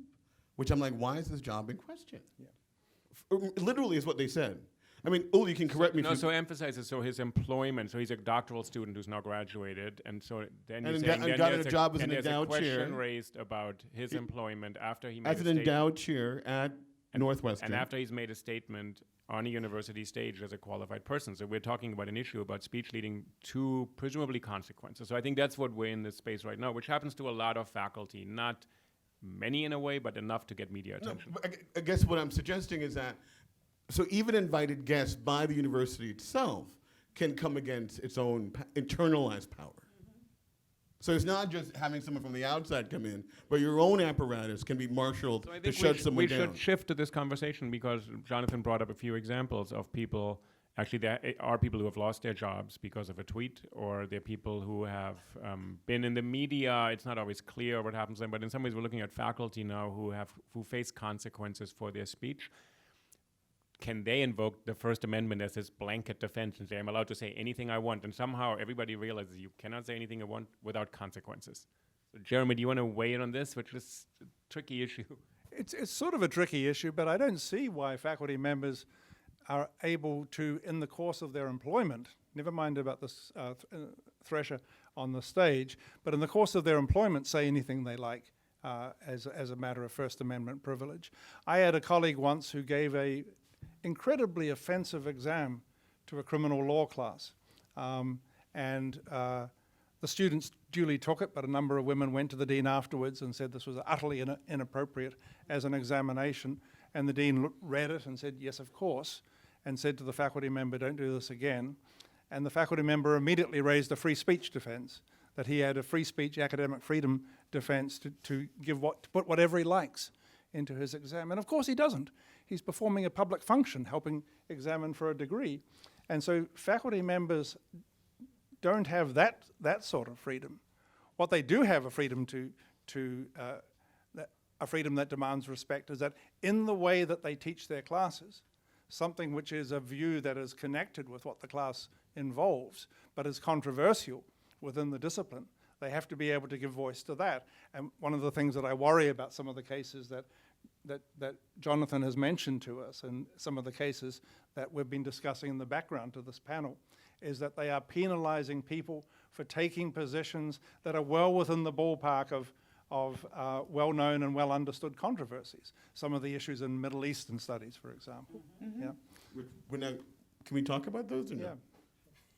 which I'm like, why is this job in question? Yeah. Literally is what they said. I mean, Uli, you can correct me. No, so emphasizes his employment. So he's a doctoral student who's now graduated, and so then And you're saying and then got there's a job as an there's a endowed question chair. raised about his employment after he made As a an statement. endowed chair at Northwestern. And after he's made a statement on a university stage as a qualified person. So we're talking about an issue about speech leading to presumably consequences. So I think that's what we're in this space right now, which happens to a lot of faculty, not many in a way, but enough to get media No, attention. but I guess what I'm suggesting is that, so even invited guests by the university itself can come against its own internalized power. So it's not just having someone from the outside come in, but your own apparatus can be marshaled So I to think shut someone we down. should shift to this conversation because Jonathan brought up a few examples of people. Actually, there are people who have lost their jobs because of a tweet, or there are people who have been in the media. It's not always clear what happens to them, but in some ways, we're looking at faculty now who face consequences for their speech. Can they invoke the First Amendment as this blanket defense and say, I'm allowed to say anything I want? And somehow everybody realizes you cannot say anything you want without consequences. So Jeremy, do you want to weigh in on this, which is a tricky issue? It's sort of a tricky issue, but I don't see why faculty members are able to, in the course of their employment, never mind about this Thresher on the stage, but in the course of their employment, say anything they like as a matter of First Amendment privilege. I had a colleague once who gave a incredibly offensive exam to a criminal law class. And the students duly took it, but a number of women went to the dean afterwards and said this was utterly inappropriate as an examination. And the dean read it and said, yes, of course, and said to the faculty member, don't do this again. And the faculty member immediately raised a free speech defense, that he had a free speech academic freedom defense to put whatever he likes into his exam. And of course he doesn't. He's performing a public function, helping examine for a degree. And so faculty members don't have that sort of freedom. What they do have a freedom a freedom that demands respect is that in the way that they teach their classes, something which is a view that is connected with what the class involves, but is controversial within the discipline, they have to be able to give voice to that. And one of the things that I worry about some of the cases that that Jonathan has mentioned to us, and some of the cases that we've been discussing in the background to this panel, is that they are penalizing people for taking positions that are well within the ballpark of well-known and well-understood controversies. Some of the issues in Middle Eastern studies, for example. Yeah. We're not, can we talk about those or no? Yeah.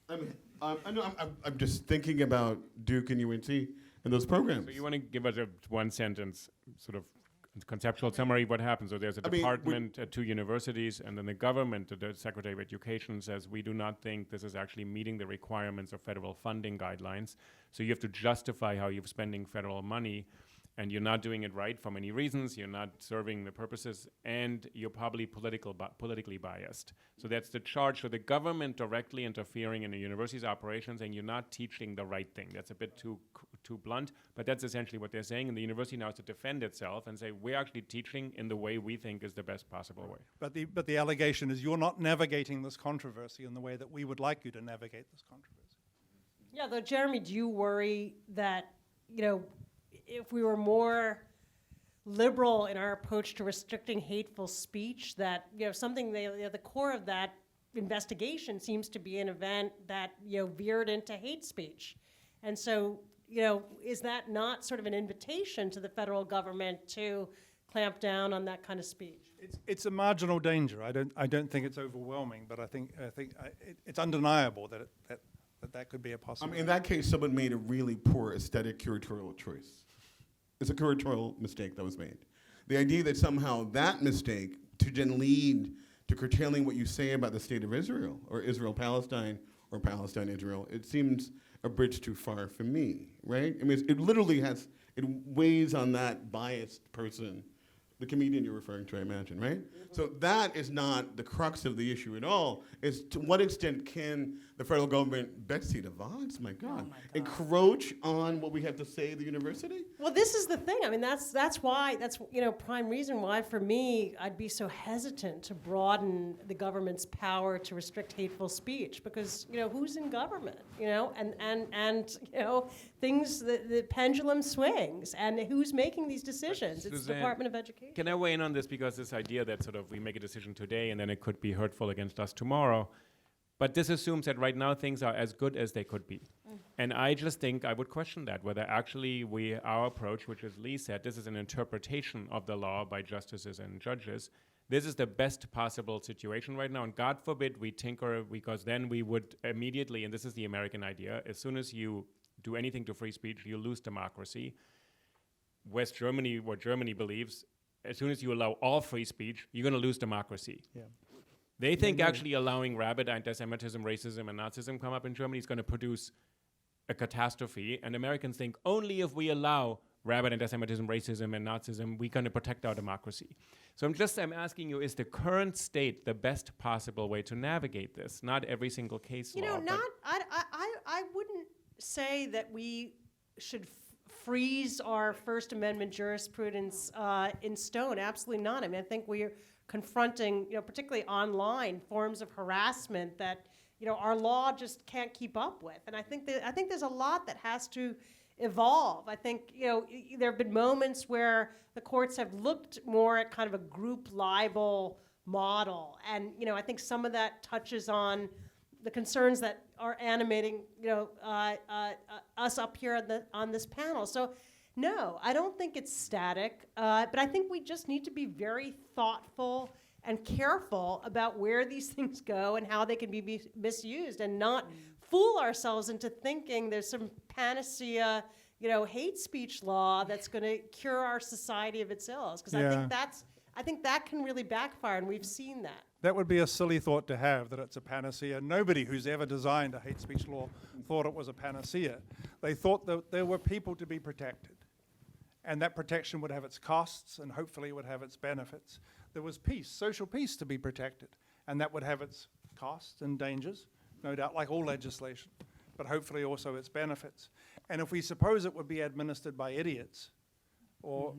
I mean, I know I'm just thinking about Duke and UNC and those programs. So you want to give us a one-sentence sort of conceptual summary what happens? So there's a department at two universities, and then the government, the Secretary of Education, says we do not think this is actually meeting the requirements of federal funding guidelines. So you have to justify how you're spending federal money, and you're not doing it right for many reasons. You're not serving the purposes, and you're probably politically biased. So that's the charge. So the government directly interfering in the university's operations, and you're not teaching the right thing. That's a bit too blunt, but that's essentially what they're saying. And the university now has to defend itself and say, we're actually teaching in the way we think is the best possible way. But the allegation is you're not navigating this controversy in the way that we would like you to navigate this controversy. Yeah, though, Jeremy, do you worry that, if we were more liberal in our approach to restricting hateful speech, that, something, the core of that investigation seems to be an event that, veered into hate speech. And so, is that not sort of an invitation to the federal government to clamp down on that kind of speech? It's a marginal danger. I don't think it's overwhelming, but I think it's undeniable that could be a I possibility. mean, in that case, someone made a really poor aesthetic curatorial choice. It's a curatorial mistake that was made. The idea that somehow that mistake to then lead to curtailing what you say about the state of Israel, or Israel-Palestine, or Palestine-Israel, it seems a bridge too far for me, right? I mean, it literally it weighs on that biased person, the comedian you're referring to, I imagine, right? So that is not the crux of the issue at all. Is to what extent can the federal government, Betsy DeVos, my God, encroach on what we have to say at the university? Well, this is the thing. I mean, that's prime reason why, for me, I'd be so hesitant to broaden the government's power to restrict hateful speech, because who's in government? And things, the pendulum swings, and who's making these decisions? It's the Department of Education. Can I weigh in on this, because this idea that sort of we make a decision today and then it could be hurtful against us tomorrow, but this assumes that right now things are as good as they could be. And I just think I would question that, whether actually our approach, which as Lee said, this is an interpretation of the law by justices and judges. This is the best possible situation right now, and God forbid we tinker, because then we would immediately, and this is the American idea, as soon as you do anything to free speech, you lose democracy. West Germany, what Germany believes, as soon as you allow all free speech, you're going to lose democracy. Yeah. They think actually allowing rabid anti-Semitism, racism, and Nazism come up in Germany is going to produce a catastrophe, and Americans think only if we allow rabid anti-Semitism, racism, and Nazism, we're going to protect our democracy. So I'm asking you, is the current state the best possible way to navigate this? Not every single case law. I wouldn't say that we should freeze our First Amendment jurisprudence in stone. Absolutely not. I mean, I think we're confronting, particularly online, forms of harassment that, our law just can't keep up with. And I think there's a lot that has to evolve. I think, there have been moments where the courts have looked more at kind of a group libel model. And, I think some of that touches on the concerns that are animating, us up here on this panel. So, no, I don't think it's static, but I think we just need to be very thoughtful and careful about where these things go and how they can be misused, and not fool ourselves into thinking there's some panacea, hate speech law that's going to cure our society of its ills. Because I think that can really backfire, and we've seen that. That would be a silly thought to have, that it's a panacea. Nobody who's ever designed a hate speech law thought it was a panacea. They thought that there were people to be protected, and that protection would have its costs, and hopefully it would have its benefits. There was peace, social peace, to be protected, and that would have its costs and dangers, no doubt, like all legislation, but hopefully also its benefits. And if we suppose it would be administered by idiots, or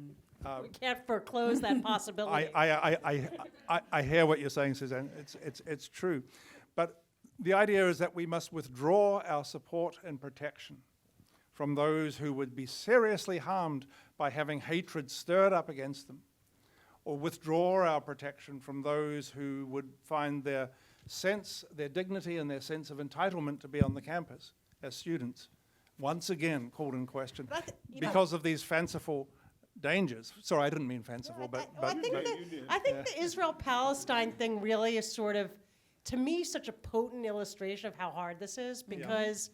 We can't foreclose that possibility. I hear what you're saying, Suzanne. It's true. But the idea is that we must withdraw our support and protection from those who would be seriously harmed by having hatred stirred up against them, or withdraw our protection from those who would find their dignity and their sense of entitlement to be on the campus as students, once again called in question But I because of these fanciful dangers. Sorry, I didn't mean fanciful, I think the Israel-Palestine thing really is sort of, to me, such a potent illustration of how hard this is, because,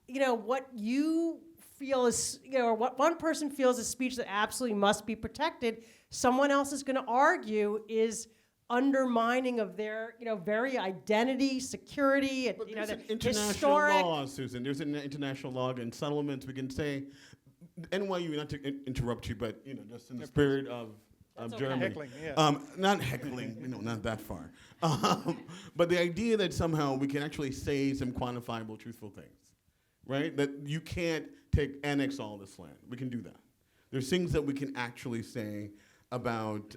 what you feel is, or what one person feels is speech that absolutely must be protected, someone else is going to argue is undermining of their, very identity, security, and, But the there's an international historic. law, Susan. There's an international law and settlements. We can say, NYU, not to interrupt you, but just in the spirit of That's okay. Jeremy. Heckling, yeah. Not heckling, not that far. But the idea that somehow we can actually say some quantifiable, truthful things, right? That you can't annex all this land. We can do that. There's things that we can actually say about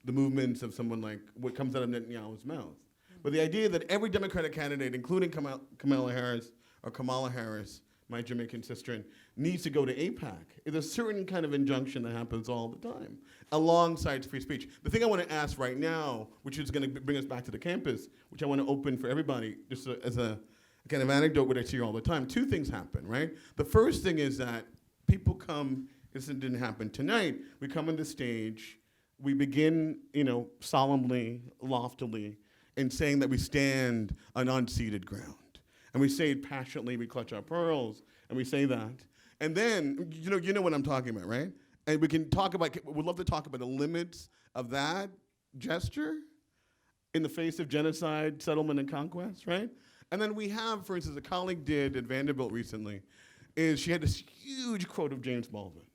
the movements of someone like what comes out of Netanyahu's mouth. But the idea that every Democratic candidate, including Kamala Harris, my Jamaican sister, needs to go to AIPAC, is a certain kind of injunction that happens all the time, alongside free speech. The thing I want to ask right now, which is going to bring us back to the campus, which I want to open for everybody, just as a kind of anecdote, what I see all the time, two things happen, right? The first thing is that people come, this didn't happen tonight, we come on the stage, we begin, solemnly, loftily, in saying that we stand on unceded ground. And we say it passionately, we clutch our pearls, and we say that. And then, you know what I'm talking about, right? And we'd love to talk about the limits of that gesture in the face of genocide, settlement, and conquest, right? And then we have, for instance, a colleague did at Vanderbilt recently, is she had this huge quote of James Baldwin.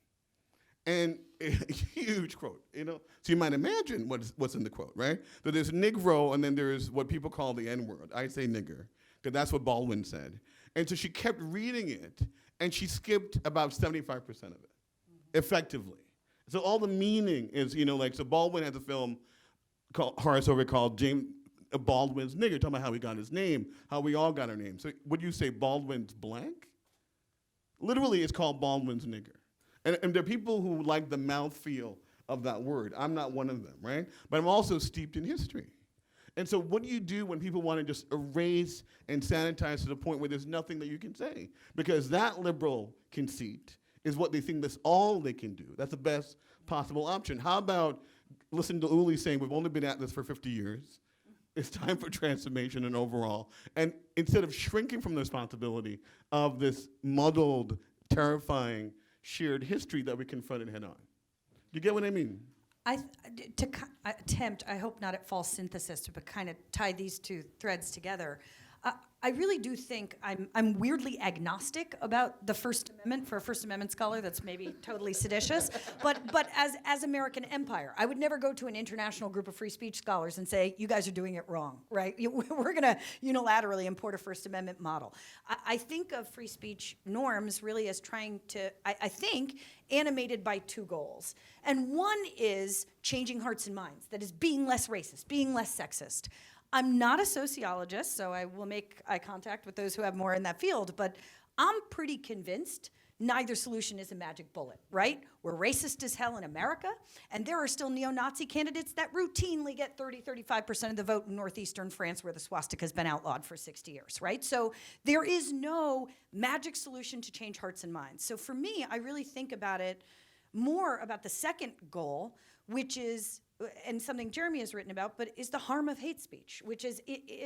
And a huge quote, So you might imagine what's in the quote, right? So there's Negro, and then there's what people call the N-word. I say nigger, because that's what Baldwin said. And so she kept reading it, and she skipped about 75% of it, effectively. So all the meaning is, so Baldwin has a film Horace Overy called James Baldwin's Nigger, talking about how he got his name, how we all got our name. So would you say Baldwin's blank? Literally, it's called Baldwin's Nigger. And there are people who like the mouthfeel of that word. I'm not one of them, right? But I'm also steeped in history. And so what do you do when people want to just erase and sanitize to the point where there's nothing that you can say? Because that liberal conceit is what they think that's all they can do. That's the best possible option. How about listen to Uli saying we've only been at this for 50 years. It's time for transformation and overall. And instead of shrinking from the responsibility of this muddled, terrifying, shared history that we confronted head on. You get what I mean? I hope not at false synthesis, but kind of tie these two threads together. I really do think I'm weirdly agnostic about the First Amendment for a First Amendment scholar. That's maybe totally seditious, but as American empire, I would never go to an international group of free speech scholars and say you guys are doing it wrong, right? We're going to unilaterally import a First Amendment model. I think of free speech norms really as trying to, I think, animated by two goals, and one is changing hearts and minds. That is being less racist, being less sexist. I'm not a sociologist, so I will make eye contact with those who have more in that field, but I'm pretty convinced neither solution is a magic bullet, right? We're racist as hell in America, and there are still neo-Nazi candidates that routinely get 35% of the vote in northeastern France where the swastika has been outlawed for 60 years, right? So there is no magic solution to change hearts and minds. So for me, I really think about it more about the second goal, which is, and something Jeremy has written about, but is the harm of hate speech, which is,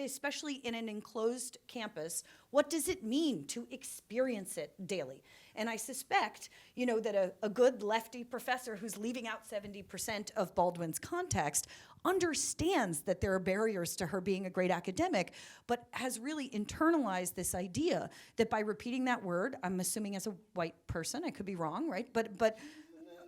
especially in an enclosed campus, what does it mean to experience it daily? And I suspect, that a good lefty professor who's leaving out 70% of Baldwin's context understands that there are barriers to her being a great academic, but has really internalized this idea that by repeating that word, I'm assuming as a white person, I could be wrong, right? But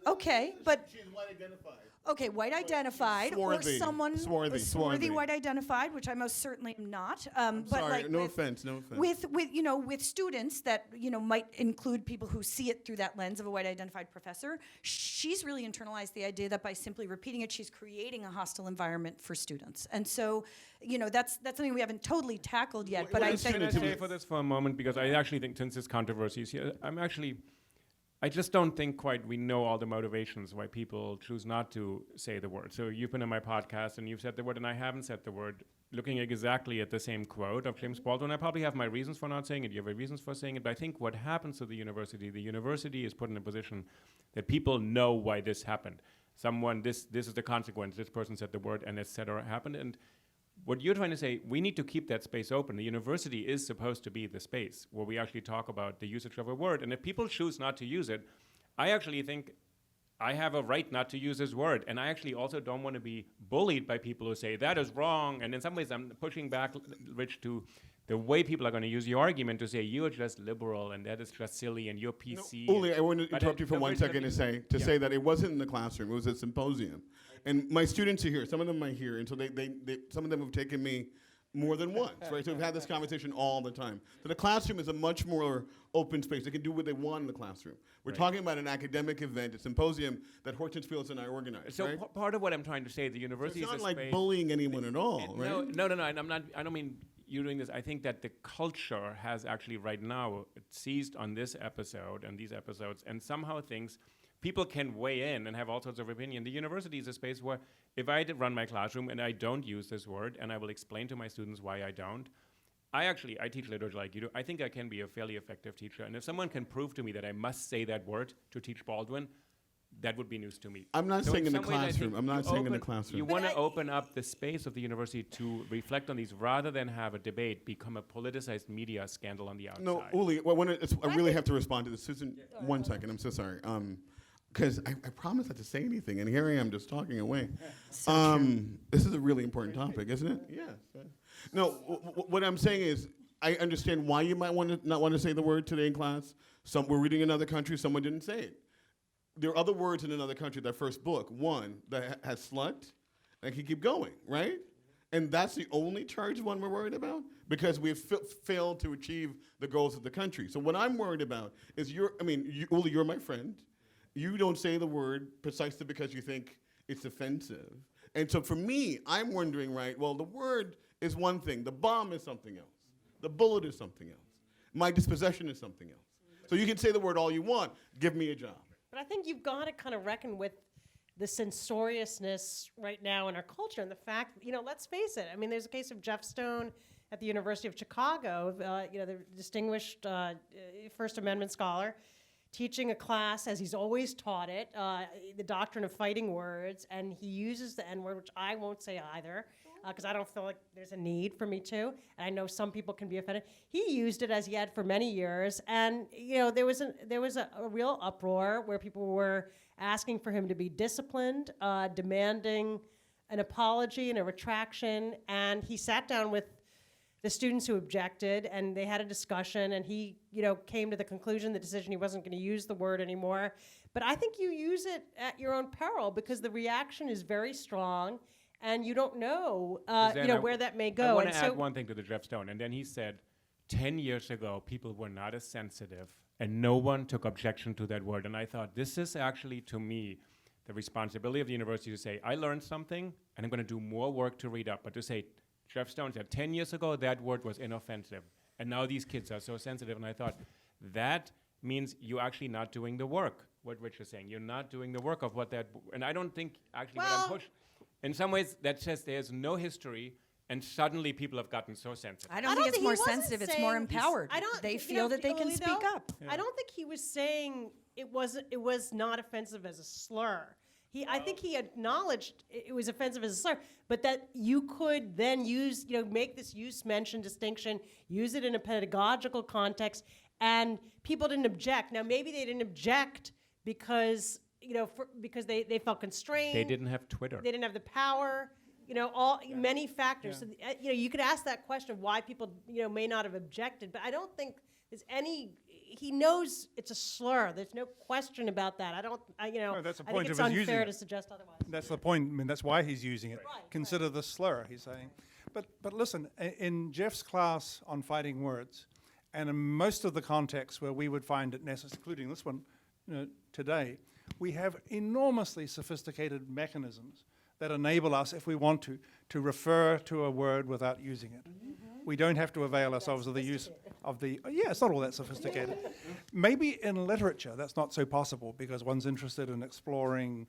okay, but She's white identified. Okay, white identified, or someone Swarthy. white identified, which I most certainly am not. But Sorry, like no offense. with students that might include people who see it through that lens of a white identified professor. She's really internalized the idea that by simply repeating it, she's creating a hostile environment for students. And so, that's something we haven't totally tackled yet. But I think Can I say for this for a moment, because I actually think since this controversy is here, I'm actually I just don't think quite we know all the motivations why people choose not to say the word. So you've been on my podcast and you've said the word and I haven't said the word. Looking exactly at the same quote of James Baldwin, I probably have my reasons for not saying it. You have reasons for saying it. But I think what happens to the university is put in a position that people know why this happened. This is the consequence. This person said the word and et cetera happened. And what you're trying to say, we need to keep that space open. The university is supposed to be the space where we actually talk about the usage of a word. And if people choose not to use it, I actually think I have a right not to use this word. And I actually also don't want to be bullied by people who say that is wrong. And in some ways, I'm pushing back, Rich, to the way people are going to use your argument to say you're just liberal and that is just silly and you're PC. No, Uli, I want to interrupt you for 1 second to say that it wasn't in the classroom. It was a symposium. And my students are here. Some of them are here. And so some of them have taken me more than once, right? So we've had this conversation all the time. So the classroom is a much more open space. They can do what they want in the classroom. We're talking about an academic event, a symposium that Hortense Fields and I organized, So right? part of what I'm trying to say, the university It's is not a like space. bullying anyone at all, right? No, and I don't mean you doing this. I think that the culture has actually right now seized on this episode and these episodes and somehow thinks people can weigh in and have all sorts of opinion. The university is a space where if I run my classroom and I don't use this word and I will explain to my students why I don't, I teach literature like you do. I think I can be a fairly effective teacher. And if someone can prove to me that I must say that word to teach Baldwin, that would be news to me. I'm not So saying in the some ways I classroom. think I'm not you saying in the open- classroom. You want to open up the space of the university to reflect on these rather than have a debate become a politicized media scandal on the outside. No, Uli, I really have to respond to this. Susan, 1 second. I'm so sorry. Because I promised not to say anything, and here I am just talking away. This is a really important topic, isn't it? Yes. No, what I'm saying is I understand why you might not want to say the word today in class. We're reading another country, someone didn't say it. There are other words in another country, that first book, one that has slut, and can keep going, right? And that's the only charged one we're worried about because we've failed to achieve the goals of the country. So what I'm worried about is Uli, you're my friend. You don't say the word precisely because you think it's offensive. And so for me, I'm wondering, right, well, the word is one thing. The bomb is something else. The bullet is something else. My dispossession is something else. So you can say the word all you want. Give me a job. But I think you've got to kind of reckon with the censoriousness right now in our culture and the fact, let's face it. I mean, there's a case of Jeff Stone at the University of Chicago, the distinguished First Amendment scholar, teaching a class as he's always taught it, the doctrine of fighting words, and he uses the N-word, which I won't say either, because I don't feel like there's a need for me to, and I know some people can be offended. He used it as he had for many years, and there was a real uproar where people were asking for him to be disciplined, demanding an apology and a retraction, and he sat down with the students who objected, and they had a discussion, and he, came to the conclusion, the decision, he wasn't going to use the word anymore. But I think you use it at your own peril because the reaction is very strong, and you don't know, where that may go. I want to add one thing to the Jeff Stone, and then he said, 10 years ago, people were not as sensitive, and no one took objection to that word. And I thought, this is actually, to me, the responsibility of the university to say, I learned something, and I'm going to do more work to read up, but to say, Jeff Stone said 10 years ago that word was inoffensive, and now these kids are so sensitive. And I thought, that means you're actually not doing the work, what Rich is saying. You're not doing the work of what that, and I don't think actually what I'm pushed. In some ways, that says there's no history, and suddenly people have gotten so sensitive. I don't think it's more sensitive, it's more empowered. They feel that they can speak up. I don't think he was saying it was not offensive as a slur. I think he acknowledged it was offensive as a slur, but that you could then use, make this use-mention distinction, use it in a pedagogical context, and people didn't object. Now, maybe they didn't object because, because they felt constrained. They didn't have Twitter. They didn't have the power. Many factors. Yeah. So, you could ask that question of why people, may not have objected, but I don't think there's any. He knows it's a slur. There's no question about that. No, that's the I point think it's of his using unfair it. to suggest otherwise. That's the point. I mean, that's why he's using it. Right, Consider the slur, he's saying. But listen, in Jeff's class on fighting words, and in most of the contexts where we would find it necessary, including this one today, we have enormously sophisticated mechanisms that enable us, if we want to refer to a word without using it. We don't have to avail ourselves of the use of the, yeah, it's not all that sophisticated. Maybe in literature that's not so possible because one's interested in exploring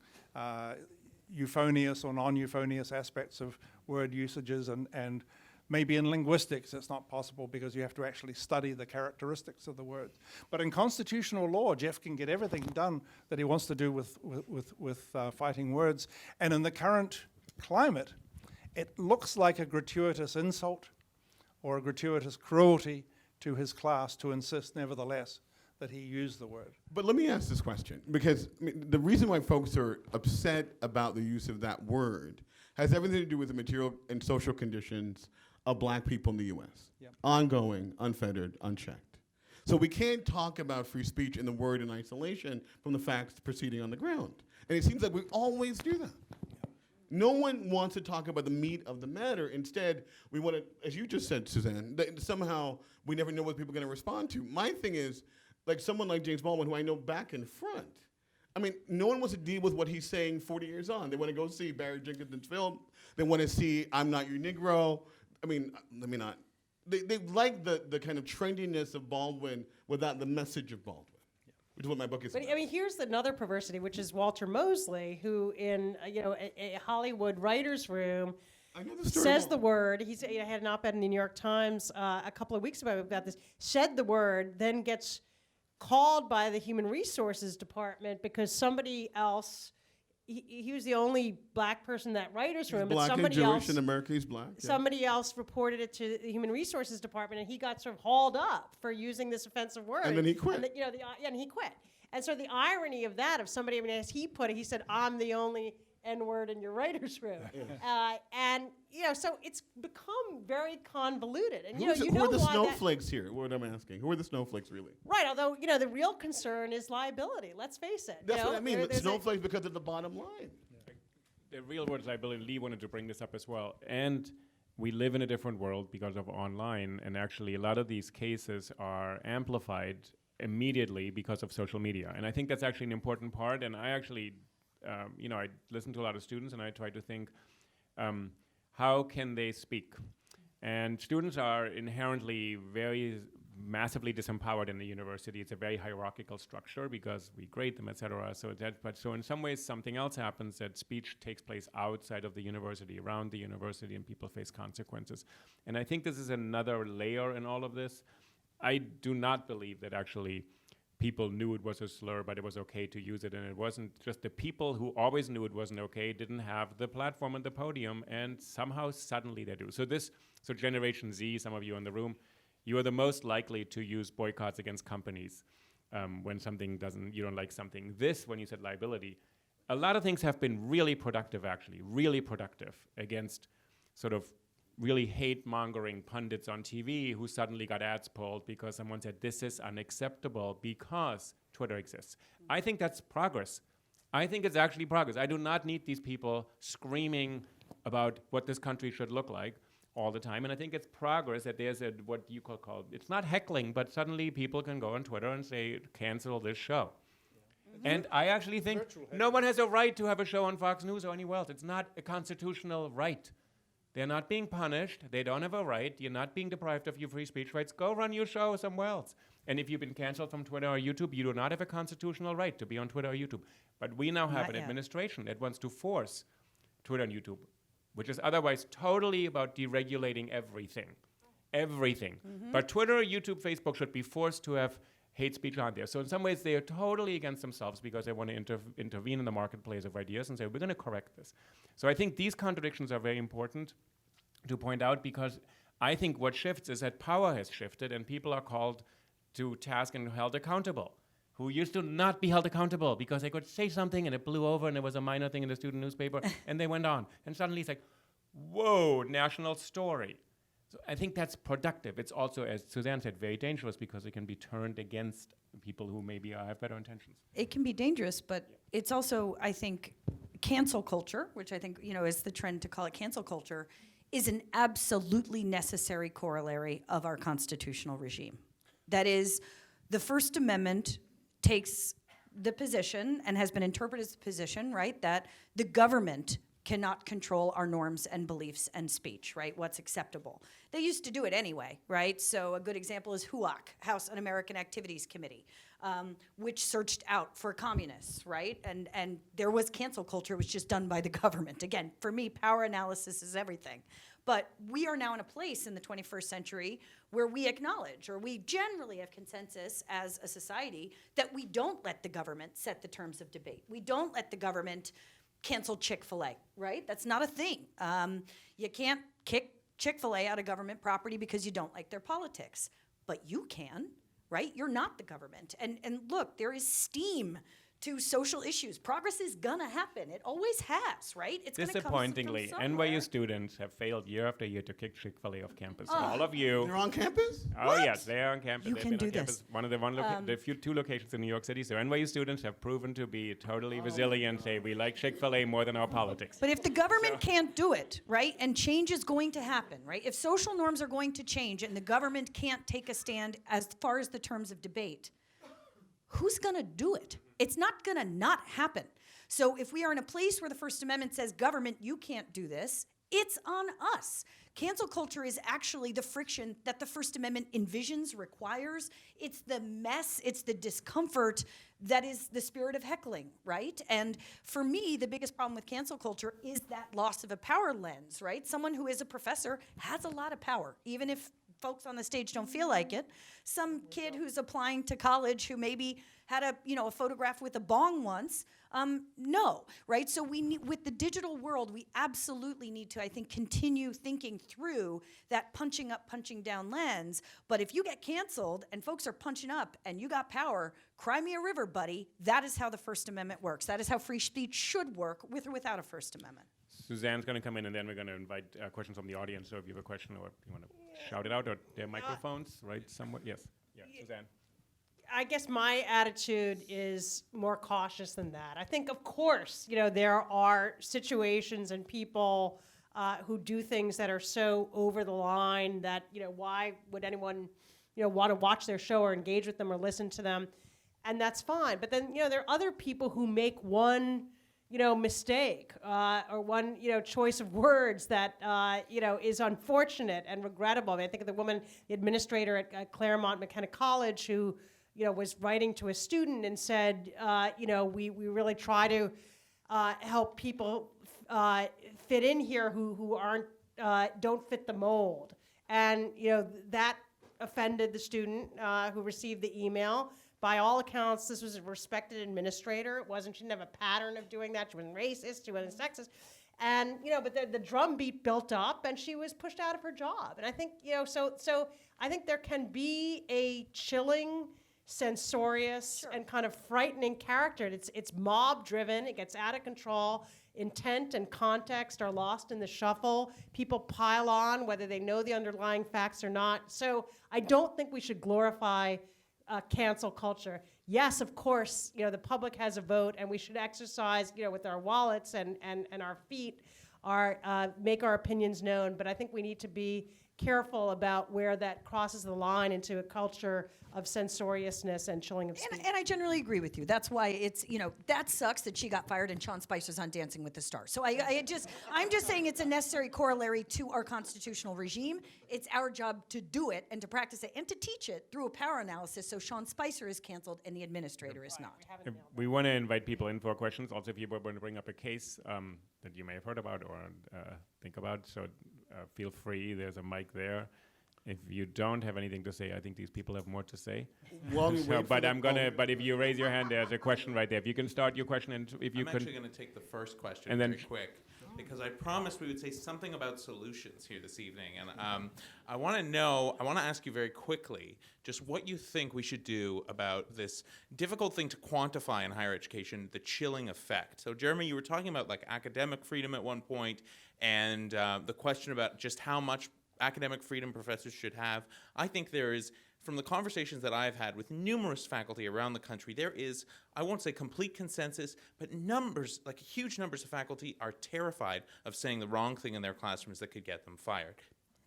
euphonious or non-euphonious aspects of word usages, and maybe in linguistics it's not possible because you have to actually study the characteristics of the words. But in constitutional law, Jeff can get everything done that he wants to do with fighting words. And in the current climate, it looks like a gratuitous insult or a gratuitous cruelty to his class to insist, nevertheless, that he use the word. But let me ask this question, because the reason why folks are upset about the use of that word has everything to do with the material and social conditions of black people in the U.S. Yep. Ongoing, unfettered, unchecked. So we can't talk about free speech and the word in isolation from the facts proceeding on the ground. And it seems like we always do that. No one wants to talk about the meat of the matter. Instead, we want to, as you just said, Suzanne, that somehow we never know what people are going to respond to. My thing is, like someone like James Baldwin, who I know back and front, I mean, no one wants to deal with what he's saying 40 years on. They want to go see Barry Jenkinson's film. They want to see I'm Not Your Negro. I mean, let me not. They like the kind of trendiness of Baldwin without the message of Baldwin, which is what my book is But about. I mean, here's another perversity, which is Walter Mosley, who in a Hollywood writer's room I know the story says well. the word. He had an op-ed in the New York Times a couple of weeks ago about this. Said the word, then gets called by the Human Resources Department because somebody else. He was the only black person in that writer's room, He's black but somebody and Jewish else. in America, he's black. Yeah. Somebody else reported it to the Human Resources Department, and he got sort of hauled up for using this offensive word. And then he quit. And he quit. And so the irony of that, of somebody, I mean, as he put it, he said, "I'm the only N-word in your writer's room," and so it's become very convoluted. And Who are the why snowflakes here? What I'm asking. Who are the snowflakes really? right? Although the real concern is liability. Let's face it. That's what I mean. There's Snowflakes because of the bottom line. The real word is liability. Lee wanted to bring this up as well. And we live in a different world because of online, and actually a lot of these cases are amplified immediately because of social media. And I think that's actually an important part. And I actually, I listen to a lot of students, and I try to think, how can they speak? And students are inherently very massively disempowered in the university. It's a very hierarchical structure because we grade them, et cetera. So in some ways, something else happens, that speech takes place outside of the university, around the university, and people face consequences. And I think this is another layer in all of this. I do not believe that actually people knew it was a slur, but it was okay to use it, and it wasn't. Just the people who always knew it wasn't okay didn't have the platform and the podium, and somehow suddenly they do. So Generation Z, some of you in the room, you are the most likely to use boycotts against companies when you don't like something. This, when you said liability, a lot of things have been really productive, actually, really productive against sort of really hate-mongering pundits on TV who suddenly got ads pulled because someone said, this is unacceptable because Twitter exists. I think that's progress. I think it's actually progress. I do not need these people screaming about what this country should look like all the time, and I think it's progress that there's what you call it's not heckling, but suddenly people can go on Twitter and say, cancel this show. And I actually think no one has a right to have a show on Fox News or anywhere else. It's not a constitutional right. They're not being punished. They don't have a right. You're not being deprived of your free speech rights. Go run your show somewhere else. And if you've been canceled from Twitter or YouTube, you do not have a constitutional right to be on Twitter or YouTube. But we now have Not an yet. administration that wants to force Twitter and YouTube, which is otherwise totally about deregulating everything. Everything. But Twitter, YouTube, Facebook should be forced to have hate speech on there. So in some ways, they are totally against themselves because they want to intervene in the marketplace of ideas and say, we're going to correct this. So I think these contradictions are very important to point out, because I think what shifts is that power has shifted and people are called to task and held accountable, who used to not be held accountable because they could say something and it blew over and it was a minor thing in the student newspaper and they went on. And suddenly it's like, whoa, national story. So I think that's productive. It's also, as Suzanne said, very dangerous because it can be turned against people who maybe have better intentions. It can be dangerous, but it's also, I think, cancel culture, which I think, is the trend to call it cancel culture, is an absolutely necessary corollary of our constitutional regime. That is, the First Amendment takes the position and has been interpreted as the position, right, that the government cannot control our norms and beliefs and speech, right? What's acceptable. They used to do it anyway, right? So a good example is HUAC, House Un-American Activities Committee, which searched out for communists, right? And there was cancel culture, which was just done by the government. Again, for me, power analysis is everything. But we are now in a place in the 21st century where we acknowledge, or we generally have consensus as a society, that we don't let the government set the terms of debate. We don't let the government cancel Chick-fil-A, right? That's not a thing. You can't kick Chick-fil-A out of government property because you don't like their politics. But you can, right? You're not the government. And look, there is steam to social issues. Progress is gonna happen. It always has, right? It's gonna come Disappointingly, from somewhere. NYU students have failed year after year to kick Chick-fil-A off campus. All of you. They're on campus? Oh yes, they are on campus. You They've can been do on campus. this. One of the two locations in New York City. So NYU students have proven to be totally resilient. Say we like Chick-fil-A more than our politics. But if the government can't do it, right, and change is going to happen, right? If social norms are going to change and the government can't take a stand as far as the terms of debate, who's gonna do it? It's not gonna not happen. So if we are in a place where the First Amendment says, government, you can't do this, it's on us. Cancel culture is actually the friction that the First Amendment envisions, requires. It's the mess, it's the discomfort that is the spirit of heckling, right? And for me, the biggest problem with cancel culture is that loss of a power lens, right? Someone who is a professor has a lot of power, even if folks on the stage don't feel like it. Some kid who's applying to college who maybe had a photograph with a bong once, no, right? So we need, with the digital world, we absolutely need to, I think, continue thinking through that punching up, punching down lens. But if you get canceled and folks are punching up and you got power, cry me a river, buddy. That is how the First Amendment works. That is how free speech should work, with or without a First Amendment. Suzanne's going to come in, and then we're going to invite questions from the audience. So if you have a question or you want to shout it out, or there are microphones, right? Somewhere. Yes. Yeah, Suzanne. I guess my attitude is more cautious than that. I think, of course, there are situations and people who do things that are so over the line that, why would anyone, want to watch their show or engage with them or listen to them? And that's fine. But then, there are other people who make one, mistake or one, choice of words that, is unfortunate and regrettable. I mean, I think of the woman, the administrator at Claremont McKenna College, who, was writing to a student and said, we really try to help people fit in here who aren't, don't fit the mold. And, that offended the student who received the email. By all accounts, this was a respected administrator. It wasn't, she didn't have a pattern of doing that. She wasn't racist, she wasn't sexist. And, but the drumbeat built up and she was pushed out of her job. And I think, so I think there can be a chilling, censorious, and kind of frightening character. It's mob-driven, it gets out of control. Intent and context are lost in the shuffle. People pile on, whether they know the underlying facts or not. So I don't think we should glorify cancel culture. Yes, of course, the public has a vote, and we should exercise, with our wallets and our feet, make our opinions known. But I think we need to be careful about where that crosses the line into a culture of censoriousness and chilling of speech. And I generally agree with you. That's why it's, that sucks that she got fired and Sean Spicer's on Dancing with the Stars. So I'm just saying it's a necessary corollary to our constitutional regime. It's our job to do it and to practice it and to teach it through a power analysis so Sean Spicer is canceled and the administrator is not. We want to invite people in for questions. Also, if you want to bring up a case that you may have heard about or think about, so feel free. There's a mic there. If you don't have anything to say, I think these people have more to say. While we wait for But if you raise your hand, there's a question right there. If you can start your question, and if you I'm could. actually going to take the first question And very then quick, because I promised we would say something about solutions here this evening. And I want to ask you very quickly just what you think we should do about this difficult thing to quantify in higher education, the chilling effect. So Jeremy, you were talking about like academic freedom at one point, and the question about just how much academic freedom professors should have. I think there is, from the conversations that I've had with numerous faculty around the country, there is, I won't say complete consensus, but numbers, like huge numbers of faculty are terrified of saying the wrong thing in their classrooms that could get them fired.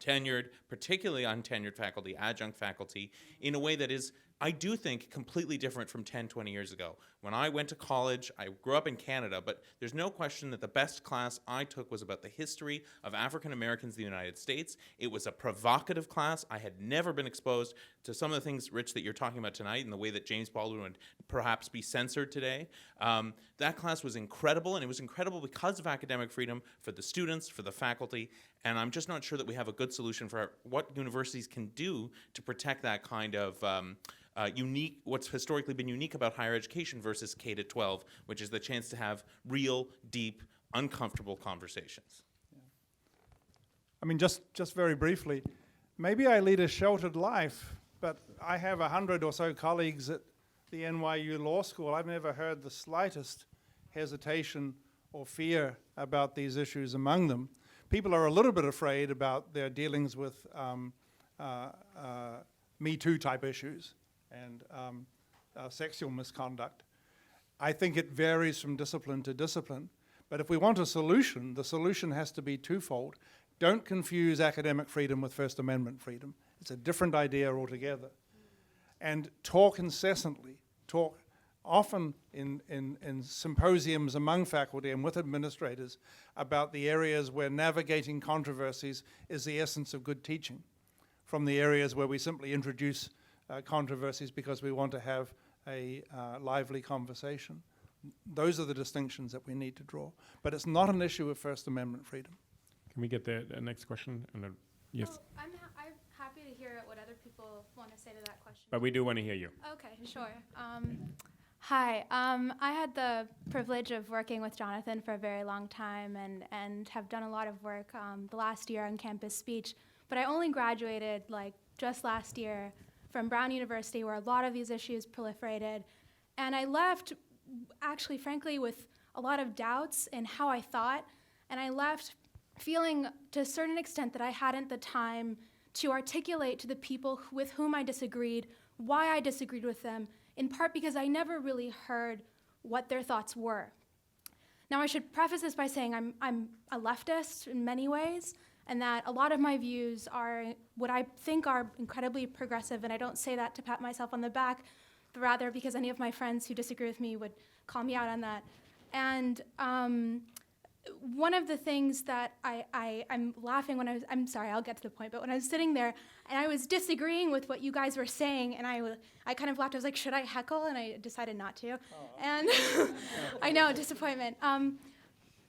Tenured, particularly untenured faculty, adjunct faculty, in a way that is, I do think completely different from 10, 20 years ago. When I went to college, I grew up in Canada, but there's no question that the best class I took was about the history of African Americans in the United States. It was a provocative class. I had never been exposed to some of the things, Rich, that you're talking about tonight and the way that James Baldwin would perhaps be censored today. That class was incredible, and it was incredible because of academic freedom for the students, for the faculty, and I'm just not sure that we have a good solution for what universities can do to protect that kind of unique, what's historically been unique about higher education versus K-12, which is the chance to have real, deep, uncomfortable conversations. I mean, just very briefly, maybe I lead a sheltered life, but I have 100 or so colleagues at the NYU Law School. I've never heard the slightest hesitation or fear about these issues among them. People are a little bit afraid about their dealings with Me Too type issues and sexual misconduct. I think it varies from discipline to discipline. But if we want a solution, the solution has to be twofold. Don't confuse academic freedom with First Amendment freedom. It's a different idea altogether. And talk incessantly, talk often in symposiums among faculty and with administrators about the areas where navigating controversies is the essence of good teaching, from the areas where we simply introduce controversies because we want to have a lively conversation. Those are the distinctions that we need to draw. But it's not an issue of First Amendment freedom. Can we get the next question? And yes, Oh, I'm happy to hear what other people want to say to that question. but we do want to hear you. Okay, sure. Hi, I had the privilege of working with Jonathan for a very long time and have done a lot of work the last year on campus speech, but I only graduated just last year from Brown University, where a lot of these issues proliferated, and I left actually frankly with a lot of doubts in how I thought, and I left feeling to a certain extent that I hadn't the time to articulate to the people with whom I disagreed why I disagreed with them, in part because I never really heard what their thoughts were. Now, I should preface this by saying I'm a leftist in many ways, and that a lot of my views are what I think are incredibly progressive, and I don't say that to pat myself on the back, but rather because any of my friends who disagree with me would call me out on that. And one of the things that I'm laughing when I'm sorry, I'll get to the point, but when I was sitting there and I was disagreeing with what you guys were saying, and I kind of laughed. I was like, should I heckle? And I decided not to. And I know, disappointment.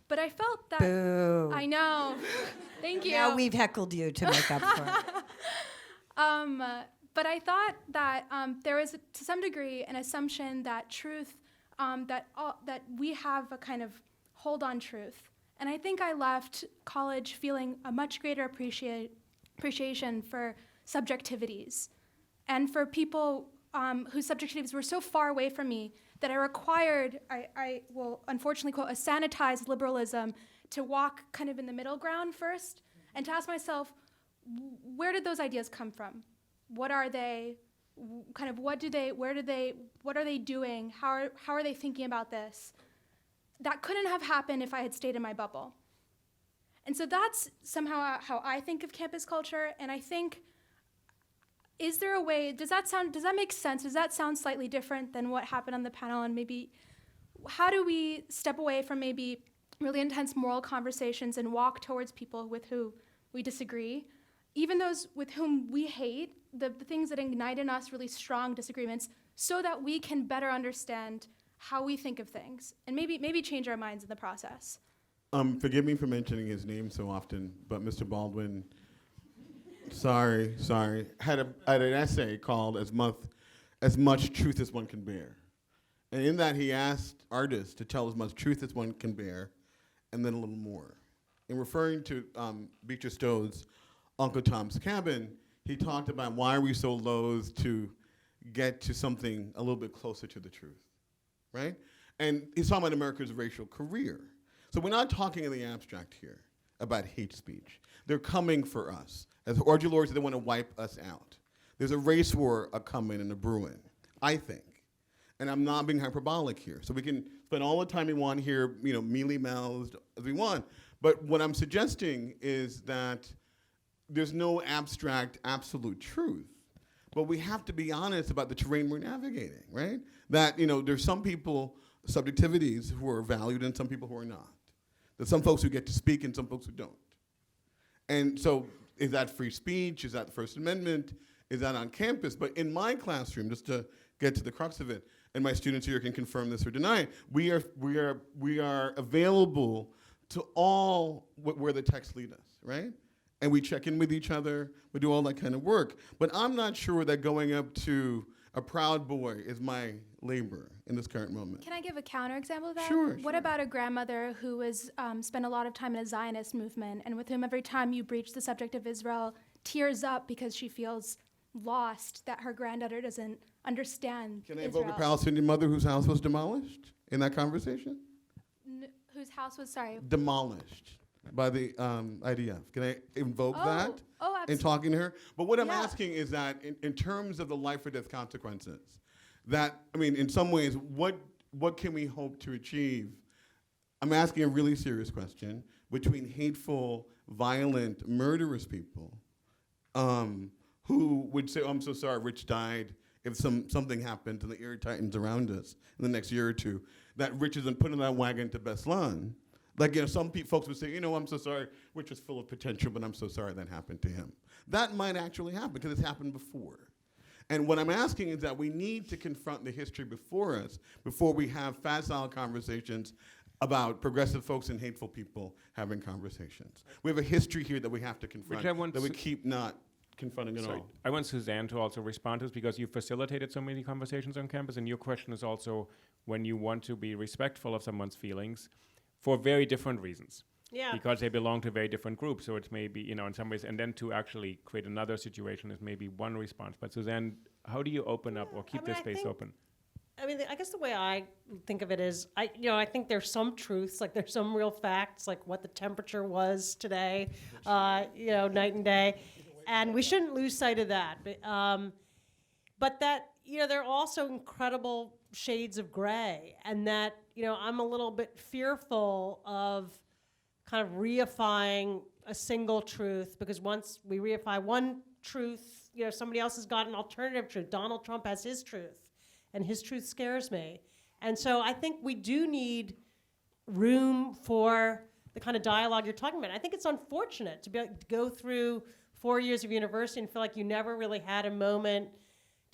But I felt that. Boo. I know. Thank you. Now we've heckled you to make up for it. But I thought that there was, to some degree, an assumption that truth, that we have a kind of hold on truth. And I think I left college feeling a much greater appreciation for subjectivities and for people whose subjectivities were so far away from me that I will unfortunately quote, a sanitized liberalism to walk kind of in the middle ground first and to ask myself, where did those ideas come from? What are they? Kind of what are they doing? How are they thinking about this? That couldn't have happened if I had stayed in my bubble. And so that's somehow how I think of campus culture, and I think, is there a way, does that make sense? Does that sound slightly different than what happened on the panel? And maybe, how do we step away from maybe really intense moral conversations and walk towards people with who we disagree, even those with whom we hate, the things that ignite in us really strong disagreements, so that we can better understand how we think of things and maybe change our minds in the process? Forgive me for mentioning his name so often, but Mr. Baldwin, sorry, had an essay called As Much Truth as One Can Bear. And in that, he asked artists to tell as much truth as one can bear, and then a little more. In referring to Beecher Stowe's Uncle Tom's Cabin, he talked about why are we so loath to get to something a little bit closer to the truth, right? And he's talking about America's racial career. So we're not talking in the abstract here about hate speech. They're coming for us. As Audre Lorde said, they want to wipe us out. There's a race war coming and a brewing, I think. And I'm not being hyperbolic here. So we can spend all the time we want here, mealy-mouthed as we want. But what I'm suggesting is that there's no abstract, absolute truth. but we have to be honest about the terrain we're navigating, right? That, there's some people, subjectivities, who are valued and some people who are not. There's some folks who get to speak and some folks who don't. And so is that free speech? Is that the First Amendment? Is that on campus? But in my classroom, just to get to the crux of it, and my students here can confirm this or deny it, we are available to all where the texts lead us, right? And we check in with each other, we do all that kind of work. But I'm not sure that going up to a Proud Boy is my labor in this current moment. Can I give a counterexample of that? Sure, What sure. about a grandmother who was spent a lot of time in a Zionist movement, and with whom every time you breach the subject of Israel, tears up because she feels lost that her granddaughter doesn't understand Can I Israel? invoke a Palestinian mother whose house was demolished in that conversation? Whose house was, sorry? Demolished by the IDF. Can I invoke that in absolutely. talking to her? But what I'm Yeah. asking is that in terms of the life or death consequences, that, in some ways, what can we hope to achieve? I'm asking a really serious question between hateful, violent, murderous people who would say, oh, I'm so sorry, Rich died, if something happened to the air titans around us in the next year or two, that Rich isn't put in that wagon to Beslan. Like, some folks would say, I'm so sorry, Rich was full of potential, but I'm so sorry that happened to him. That might actually happen, because it's happened before. And what I'm asking is that we need to confront the history before us before we have facile conversations about progressive folks and hateful people having conversations. We have a history here that we have to confront, Which I want that we to- keep not confronting at Sorry. all. I want Suzanne to also respond to this, because you facilitated so many conversations on campus, and your question is also when you want to be respectful of someone's feelings for very different reasons. Yeah. Because they belong to very different groups, so it's maybe, in some ways, and then to actually create another situation is maybe one response. But Suzanne, how do you open up or keep I this mean, I space think- open? I mean, I guess the way I think of it is, I think there's some truths, like there's some real facts, like what the temperature was today, night and day, and we shouldn't lose sight of that. But that, there are also incredible shades of gray, and that, I'm a little bit fearful of kind of reifying a single truth, because once we reify one truth, somebody else has got an alternative truth. Donald Trump has his truth, and his truth scares me. And so I think we do need room for the kind of dialogue you're talking about. I think it's unfortunate to go through 4 years of university and feel like you never really had a moment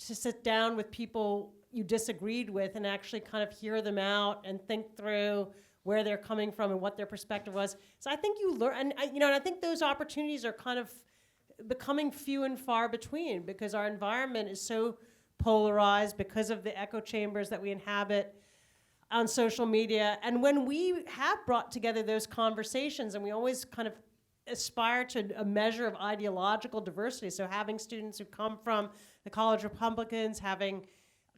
to sit down with people you disagreed with and actually kind of hear them out and think through where they're coming from and what their perspective was. So I think you learn, and I think those opportunities are kind of becoming few and far between, because our environment is so polarized because of the echo chambers that we inhabit on social media. And when we have brought together those conversations, and we always kind of aspire to a measure of ideological diversity, so having students who come from the college Republicans, having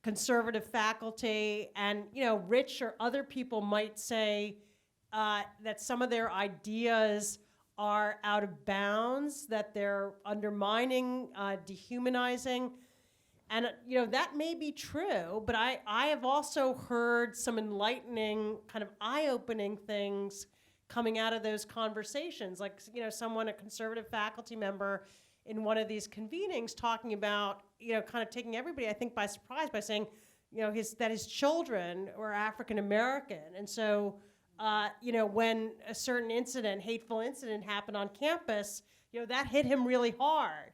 conservative faculty, and Rich or other people might say that some of their ideas are out of bounds, that they're undermining, dehumanizing. And that may be true, but I have also heard some enlightening, kind of eye-opening things coming out of those conversations. Like, a conservative faculty member in one of these convenings talking about, kind of taking everybody, I think, by surprise by saying, that his children were African American. And so, when a certain hateful incident happened on campus, that hit him really hard.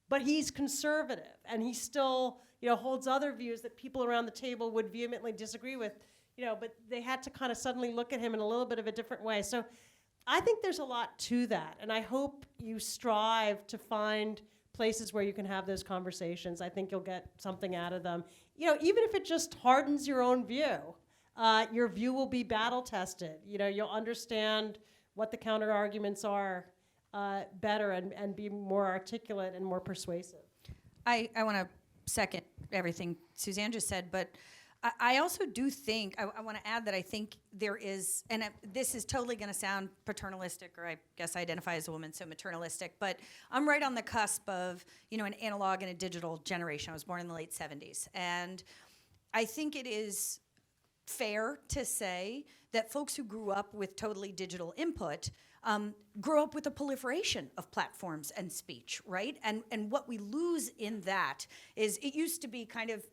But he's conservative, and he still, holds other views that people around the table would vehemently disagree with, but they had to kind of suddenly look at him in a little bit of a different way. So I think there's a lot to that, and I hope you strive to find places where you can have those conversations. I think you'll get something out of them. Even if it just hardens your own view, your view will be battle tested. You'll understand what the counter arguments are better and be more articulate and more persuasive. I want to second everything Suzanne just said, but I also do think, I want to add that I think there is, and this is totally going to sound paternalistic, or I guess I identify as a woman, so maternalistic, but I'm right on the cusp of, an analog and a digital generation. I was born in the late 70s. And I think it is fair to say that folks who grew up with totally digital input grow up with a proliferation of platforms and speech, right? And what we lose in that is it used to be kind of,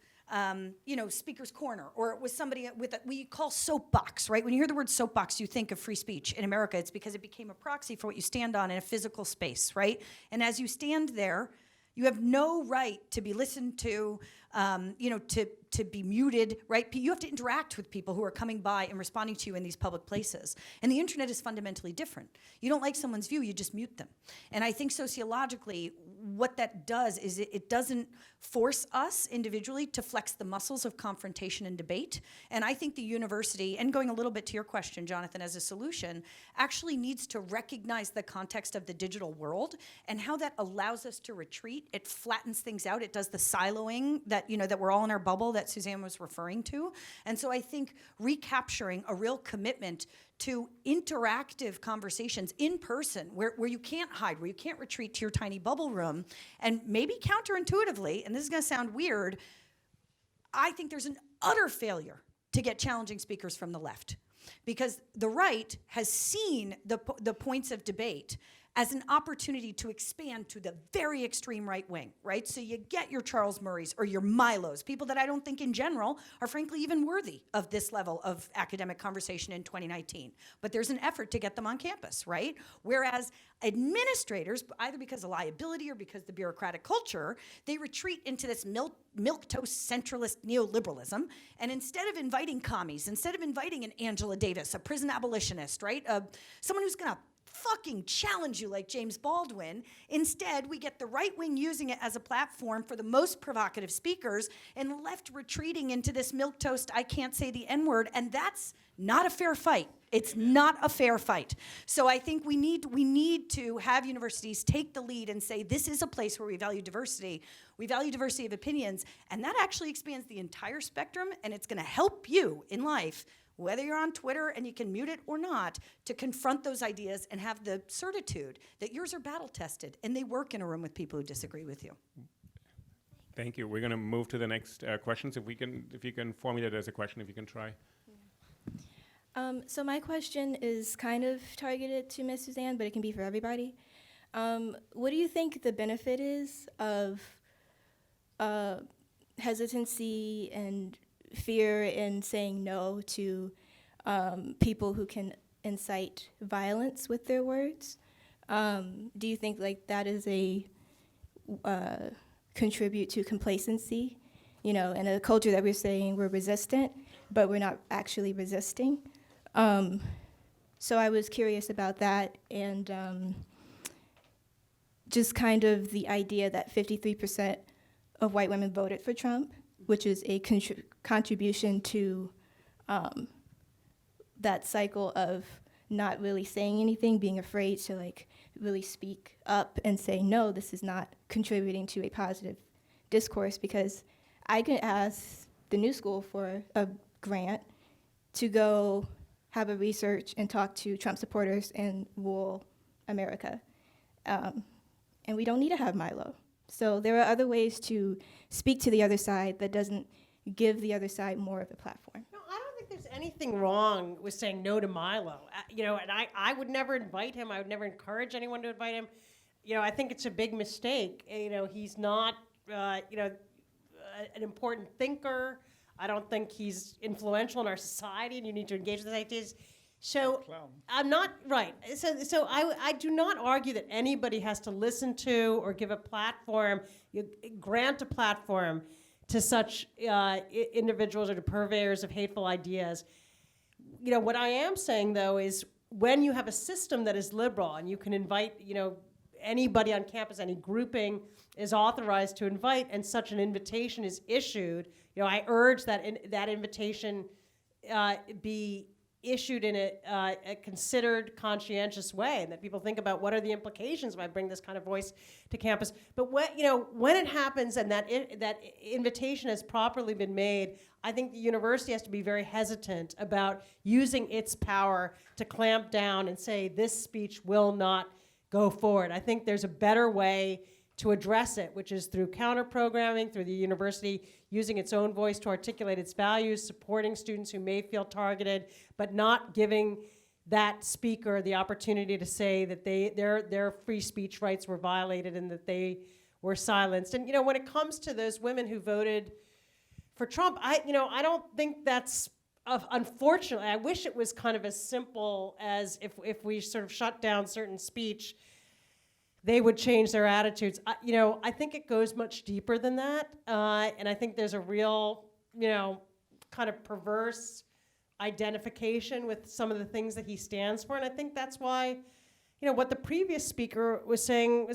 speaker's corner, or it was somebody with we call soapbox, right? When you hear the word soapbox, you think of free speech. In America, it's because it became a proxy for what you stand on in a physical space, right? And as you stand there, you have no right to be listened to, to be muted, right? You have to interact with people who are coming by and responding to you in these public places. And the internet is fundamentally different. You don't like someone's view, you just mute them. And I think sociologically, what that does is it doesn't force us individually to flex the muscles of confrontation and debate. And I think the university, and going a little bit to your question, Jonathan, as a solution, actually needs to recognize the context of the digital world and how that allows us to retreat. It flattens things out. It does the siloing that we're all in our bubble that Suzanne was referring to. And so I think recapturing a real commitment to interactive conversations in person where you can't hide, where you can't retreat to your tiny bubble room, and maybe counterintuitively, and this is going to sound weird, I think there's an utter failure to get challenging speakers from the left, because the right has seen the points of debate as an opportunity to expand to the very extreme right wing, right? So you get your Charles Murrays or your Milos, people that I don't think in general are frankly even worthy of this level of academic conversation in 2019. But there's an effort to get them on campus, right? Whereas administrators, either because of liability or because of the bureaucratic culture, they retreat into this milquetoast centralist neoliberalism, and instead of inviting commies, instead of inviting an Angela Davis, a prison abolitionist, right? Someone who's gonna fucking challenge you like James Baldwin. Instead, we get the right wing using it as a platform for the most provocative speakers and the left retreating into this milquetoast, I can't say the N-word, and that's not a fair fight. It's not a fair fight. So I think we need to have universities take the lead and say, this is a place where we value diversity of opinions, and that actually expands the entire spectrum, and it's gonna help you in life, whether you're on Twitter and you can mute it or not, to confront those ideas and have the certitude that yours are battle tested and they work in a room with people who disagree with you. Thank you. We're going to move to the next questions. If you can formulate it as a question, if you can try. So my question is kind of targeted to Ms. Suzanne, but it can be for everybody. What do you think the benefit is of hesitancy and fear in saying no to people who can incite violence with their words? Do you think like that is a contribute to complacency? In a culture that we're saying we're resistant, but we're not actually resisting. So I was curious about that, and just kind of the idea that 53% of white women voted for Trump, which is a contribution to that cycle of not really saying anything, being afraid to like really speak up and say, no, this is not contributing to a positive discourse, because I could ask the New School for a grant to go have a research and talk to Trump supporters in rural America. And we don't need to have Milo. So there are other ways to speak to the other side that doesn't give the other side more of a platform. No, I don't think there's anything wrong with saying no to Milo. And I would never invite him. I would never encourage anyone to invite him. I think it's a big mistake. He's not, an important thinker. I don't think he's influential in our society, and you need to engage with his ideas. So I'm not right. So I do not argue that anybody has to listen to or give a platform, grant a platform to such individuals or to purveyors of hateful ideas. What I am saying though is when you have a system that is liberal and you can invite, anybody on campus, any grouping is authorized to invite, and such an invitation is issued, I urge that that invitation be issued in a considered, conscientious way, and that people think about what are the implications if I bring this kind of voice to campus. But when it happens and that invitation has properly been made, I think the university has to be very hesitant about using its power to clamp down and say this speech will not go forward. I think there's a better way to address it, which is through counter-programming, through the university using its own voice to articulate its values, supporting students who may feel targeted, but not giving that speaker the opportunity to say that their free speech rights were violated and that they were silenced. And when it comes to those women who voted for Trump, I don't think that's unfortunately. I wish it was kind of as simple as if we sort of shut down certain speech, they would change their attitudes. I think it goes much deeper than that, and I think there's a real kind of perverse identification with some of the things that he stands for, and I think that's why what the previous speaker was saying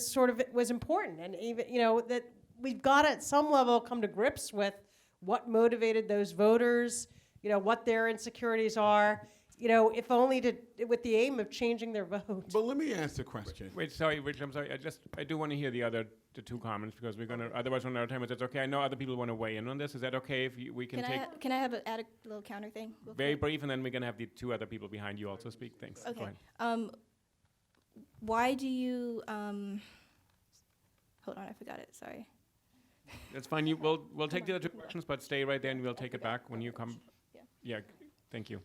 was important, and even that we've got to at some level come to grips with what motivated those voters, what their insecurities are, if only with the aim of changing their vote. But let me ask a question. Wait, sorry, Rich, I'm sorry. I do want to hear the two comments because we're going to, otherwise we're out of time. If that's okay, I know other people want to weigh in on this. Is that okay if we can take... Can I add a little counter thing? Very brief, and then we're going to have the two other people behind you also speak. Thanks. Okay. Go ahead. Why do you... hold on, I forgot it. Sorry. That's fine. We'll take the other two questions, but stay right there and we'll take it back when you come. Yeah, thank you.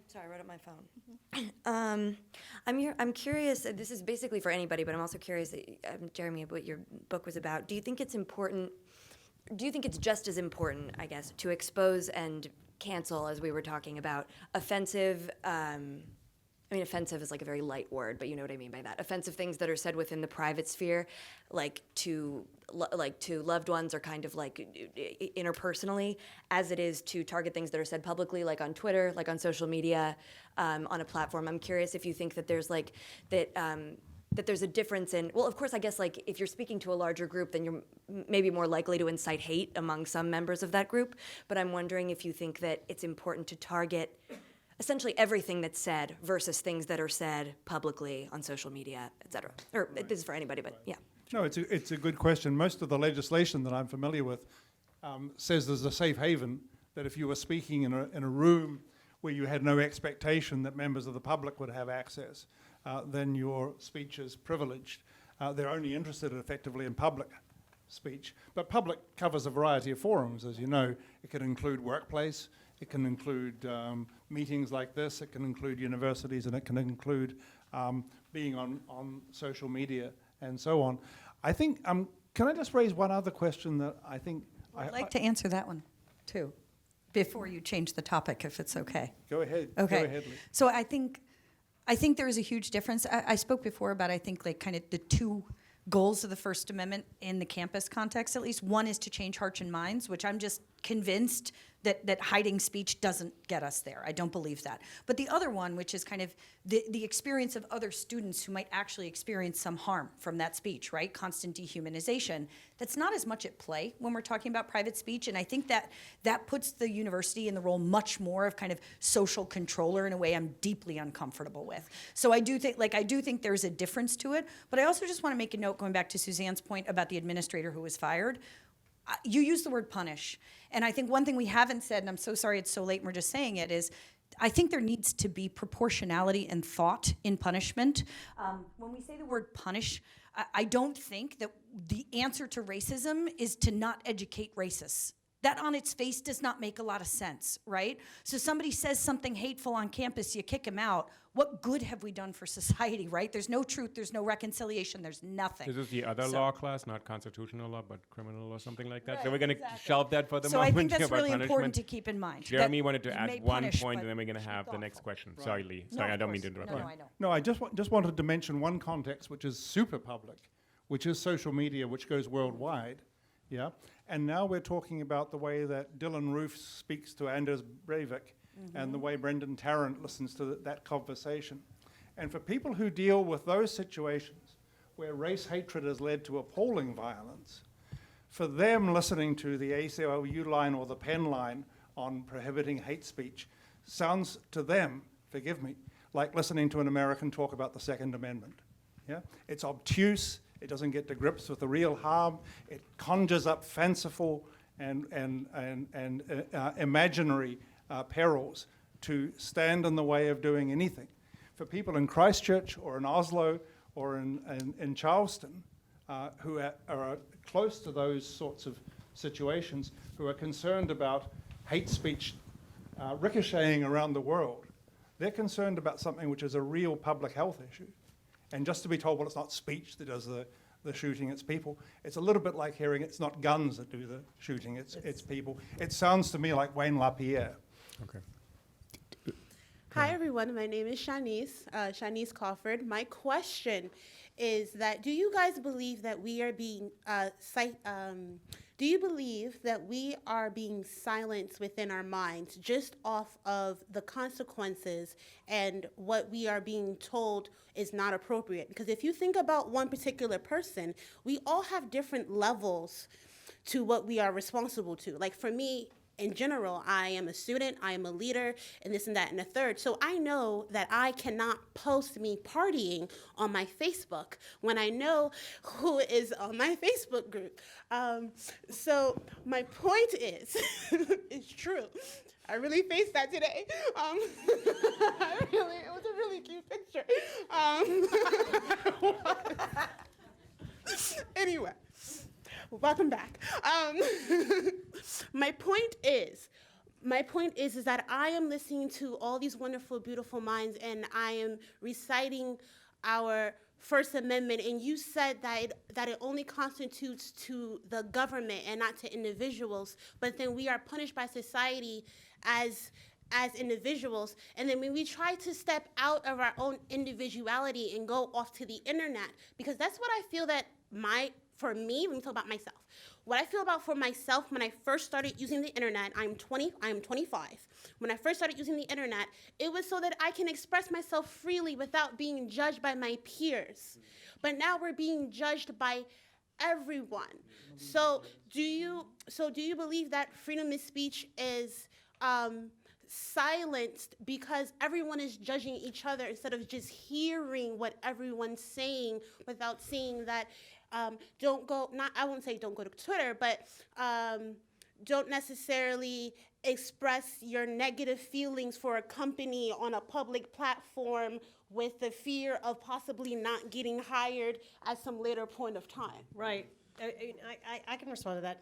Sorry, I wrote up my phone. I'm curious, this is basically for anybody, but I'm also curious, Jeremy, what your book was about. Do you think it's just as important, I guess, to expose and cancel, as we were talking about, offensive, offensive is like a very light word, but you know what I mean by that. Offensive things that are said within the private sphere, like to loved ones or kind of like interpersonally, as it is to target things that are said publicly, like on Twitter, like on social media, on a platform. I'm curious if you think that there's that there's a difference in, well, of course, I guess like if you're speaking to a larger group, then you're maybe more likely to incite hate among some members of that group. But I'm wondering if you think that it's important to target essentially everything that's said versus things that are said publicly on social media, et cetera. Or this is for anybody, but yeah. No, it's a good question. Most of the legislation that I'm familiar with says there's a safe haven, that if you were speaking in a room where you had no expectation that members of the public would have access, then your speech is privileged. They're only interested effectively in public speech. But public covers a variety of forums, as you know. It can include workplace, it can include meetings like this, it can include universities, and it can include being on social media and so on. I think, can I just raise one other question that I think... I'd like to answer that one, too, before you change the topic, if it's okay. Go ahead. Okay. Go ahead, Lee. So I think there is a huge difference. I spoke before about, I think, like kind of the two goals of the First Amendment in the campus context, at least. One is to change hearts and minds, which I'm just convinced that hiding speech doesn't get us there. I don't believe that. But the other one, which is kind of the experience of other students who might actually experience some harm from that speech, right? Constant dehumanization. That's not as much at play when we're talking about private speech. And I think that puts the university in the role much more of kind of social controller in a way I'm deeply uncomfortable with. So I do think there's a difference to it. But I also just want to make a note, going back to Suzanne's point about the administrator who was fired. You use the word punish. And I think one thing we haven't said, and I'm so sorry it's so late and we're just saying it, is I think there needs to be proportionality and thought in punishment. When we say the word punish, I don't think that the answer to racism is to not educate racists. That on its face does not make a lot of sense, right? So somebody says something hateful on campus, you kick them out. What good have we done for society, right? There's no truth, there's no reconciliation, there's nothing. This is the other law class, not constitutional law, but criminal or something like that. Right, so we're going to shelve that for the so moment. I think that's about really punishment. important to keep in mind. Jeremy wanted to you add may one punish, point, but and then we're going to be have the thoughtful. next question. Right. Sorry, Lee. No, Sorry, I of don't mean to course. interrupt. No, I know. No, I just wanted to mention one context, which is super public, which is social media, which goes worldwide. Yeah, and now we're talking about the way that Dylan Roof speaks to Anders Breivik, and the way Brendan Tarrant listens to that conversation. And for people who deal with those situations where race hatred has led to appalling violence, for them listening to the ACLU line or the Penn line on prohibiting hate speech sounds to them, forgive me, like listening to an American talk about the Second Amendment. Yeah, it's obtuse. It doesn't get to grips with the real harm. It conjures up fanciful and imaginary perils to stand in the way of doing anything. For people in Christchurch or in Oslo or in Charleston who are close to those sorts of situations, who are concerned about hate speech ricocheting around the world, They're concerned about something which is a real public health issue. And just to be told, well, it's not speech that does the shooting, it's people. It's a little bit like hearing it's not guns that do the shooting, it's people. It sounds to me like Wayne LaPierre. Okay. Hi, everyone. My name is Shanice Crawford. My question is that do you guys believe that we are being do you believe that we are being silenced within our minds just off of the consequences and what we are being told is not appropriate? Because if you think about one particular person, we all have different levels to what we are responsible to. Like for me, in general, I am a student, I am a leader, and this and that and the third. So I know that I cannot post me partying on my Facebook when I know who is on my Facebook group. So my point is, it's true. I really faced that today. It was a really cute picture. Anyway. Welcome back. My point is that I am listening to all these wonderful, beautiful minds, and I am reciting our First Amendment, and you said that it only constitutes to the government and not to individuals, but then we are punished by society as individuals. And then when we try to step out of our own individuality and go off to the internet, because that's what I feel that for me, let me talk about myself. What I feel about for myself when I first started using the internet, I am 25. When I first started using the internet, it was so that I can express myself freely without being judged by my peers. But now we're being judged by everyone. So do you believe that freedom of speech is silenced because everyone is judging each other instead of just hearing what everyone's saying without seeing that I won't say don't go to Twitter, but don't necessarily express your negative feelings for a company on a public platform with the fear of possibly not getting hired at some later point of time. Right. I can respond to that.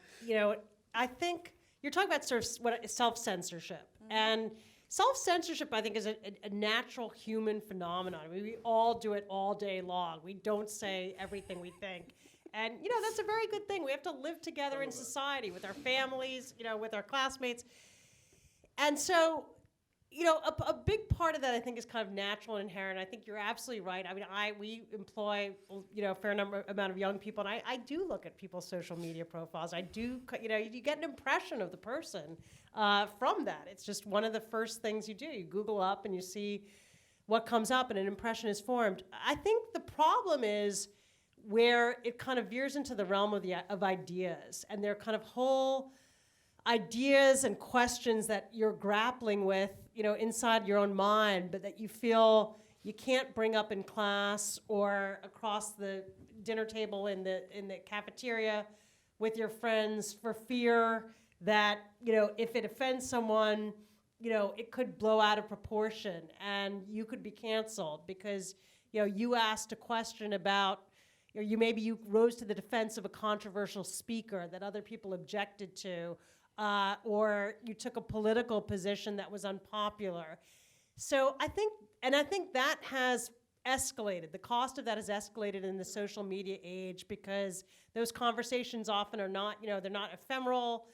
I think you're talking about sort of what self-censorship. Mm-hmm. And self-censorship, I think, is a natural human phenomenon. I mean, we all do it all day long. We don't say everything we think. And, that's a very good thing. We have to live together in society with our families, with our classmates. And so, a big part of that, I think, is kind of natural and inherent. I think you're absolutely right. I mean, we employ, a fair amount of young people, and I do look at people's social media profiles. I do, you get an impression of the person from that. It's just one of the first things you do. You Google up and you see what comes up, and an impression is formed. I think the problem is where it kind of veers into the realm of ideas, and they're kind of whole ideas and questions that you're grappling with, inside your own mind, but that you feel you can't bring up in class or across the dinner table in the cafeteria with your friends for fear that, if it offends someone, it could blow out of proportion and you could be canceled because, you asked a question about, maybe you rose to the defense of a controversial speaker that other people objected to, or you took a political position that was unpopular. So I think that has escalated. The cost of that has escalated in the social media age because those conversations often are not, they're not ephemeral.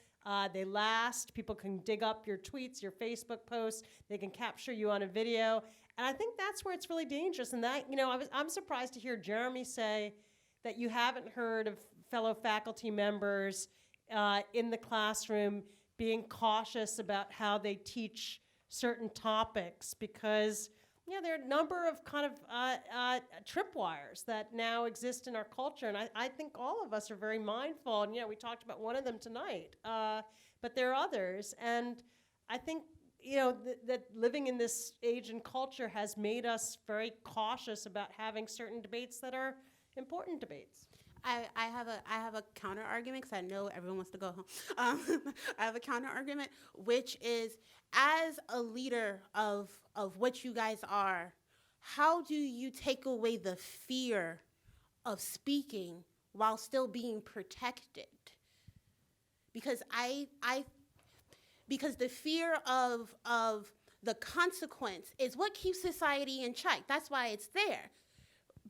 They last. People can dig up your tweets, your Facebook posts. They can capture you on a video. And I think that's where it's really dangerous. And that, I'm surprised to hear Jeremy say that you haven't heard of fellow faculty members in the classroom being cautious about how they teach certain topics because there are a number of kind of tripwires that now exist in our culture. And I think all of us are very mindful. And, we talked about one of them tonight. But there are others. And I think, that living in this age and culture has made us very cautious about having certain debates that are important debates. I have a counter argument because I know everyone wants to go home. I have a counter argument, which is as a leader of what you guys are, how do you take away the fear of speaking while still being protected? Because because the fear of the consequence is what keeps society in check. That's why it's there.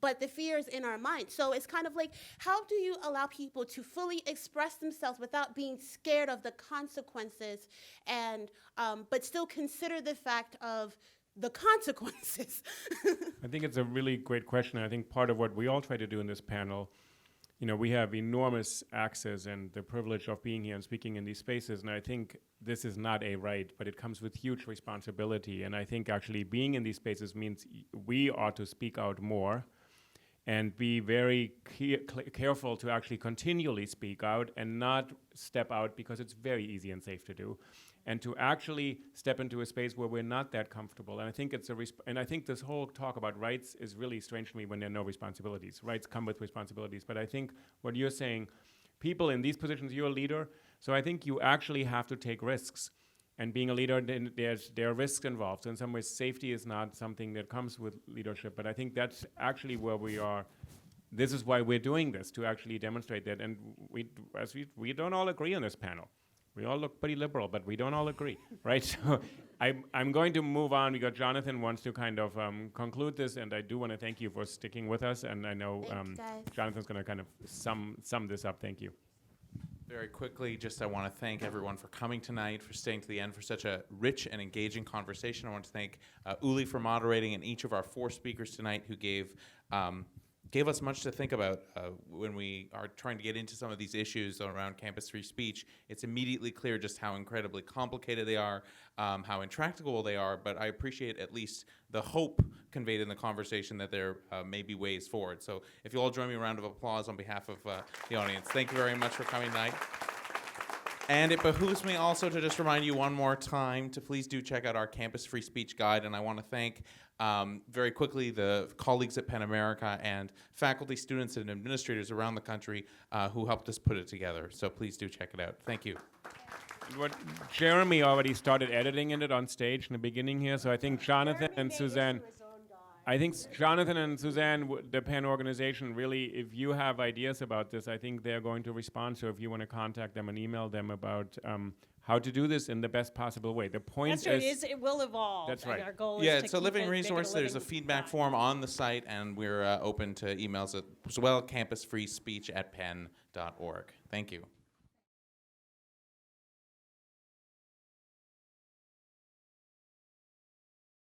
But the fear is in our mind. So it's kind of like, how do you allow people to fully express themselves without being scared of the consequences, and but still consider the fact of the consequences? I think it's a really great question. I think part of what we all try to do in this panel, we have enormous access and the privilege of being here and speaking in these spaces, and I think this is not a right, but it comes with huge responsibility. And I think actually being in these spaces means we ought to speak out more and be very careful to actually continually speak out and not step out because it's very easy and safe to do, and to actually step into a space where we're not that comfortable. And I think and I think this whole talk about rights is really strange to me when there are no responsibilities. Rights come with responsibilities. But I think what you're saying, people in these positions, you're a leader, so I think you actually have to take risks. And being a leader, then there are risks involved. So in some ways, safety is not something that comes with leadership. But I think that's actually where we are. This is why we're doing this, to actually demonstrate that. And we don't all agree on this panel. We all look pretty liberal, but we don't all agree, right? So I'm going to move on because Jonathan wants to kind of conclude this, and I do want to thank you for sticking with us. And I know Jonathan's going to kind of sum this up. Thank you. Very quickly, I want to thank everyone for coming tonight, for staying to the end for such a rich and engaging conversation. I want to thank Uli for moderating, and each of our 4 speakers tonight who gave us much to think about when we are trying to get into some of these issues around campus free speech. It's immediately clear just how incredibly complicated they are, how intractable they are, but I appreciate at least the hope conveyed in the conversation that there may be ways forward. So if you'll all join me in a round of applause on behalf of the audience. Thank you very much for coming tonight. And it behooves me also to just remind you one more time to please do check out our Campus Free Speech Guide. And I want to thank very quickly the colleagues at Penn America and faculty, students, and administrators around the country who helped us put it together. So please do check it out. Thank you. Jeremy already started editing it on stage in the beginning here, so I think Jonathan and Suzanne... the Penn organization, really, if you have ideas about this, I think they're going to respond. So if you want to contact them and email them about how to do this in the best possible way. The point it will evolve. That's right. Our goal Yeah, is to it's a keep living it, make it resource. There's a living feedback guide. form on the site, and we're open to emails as well, campusfreespeech@penn.org. Thank you.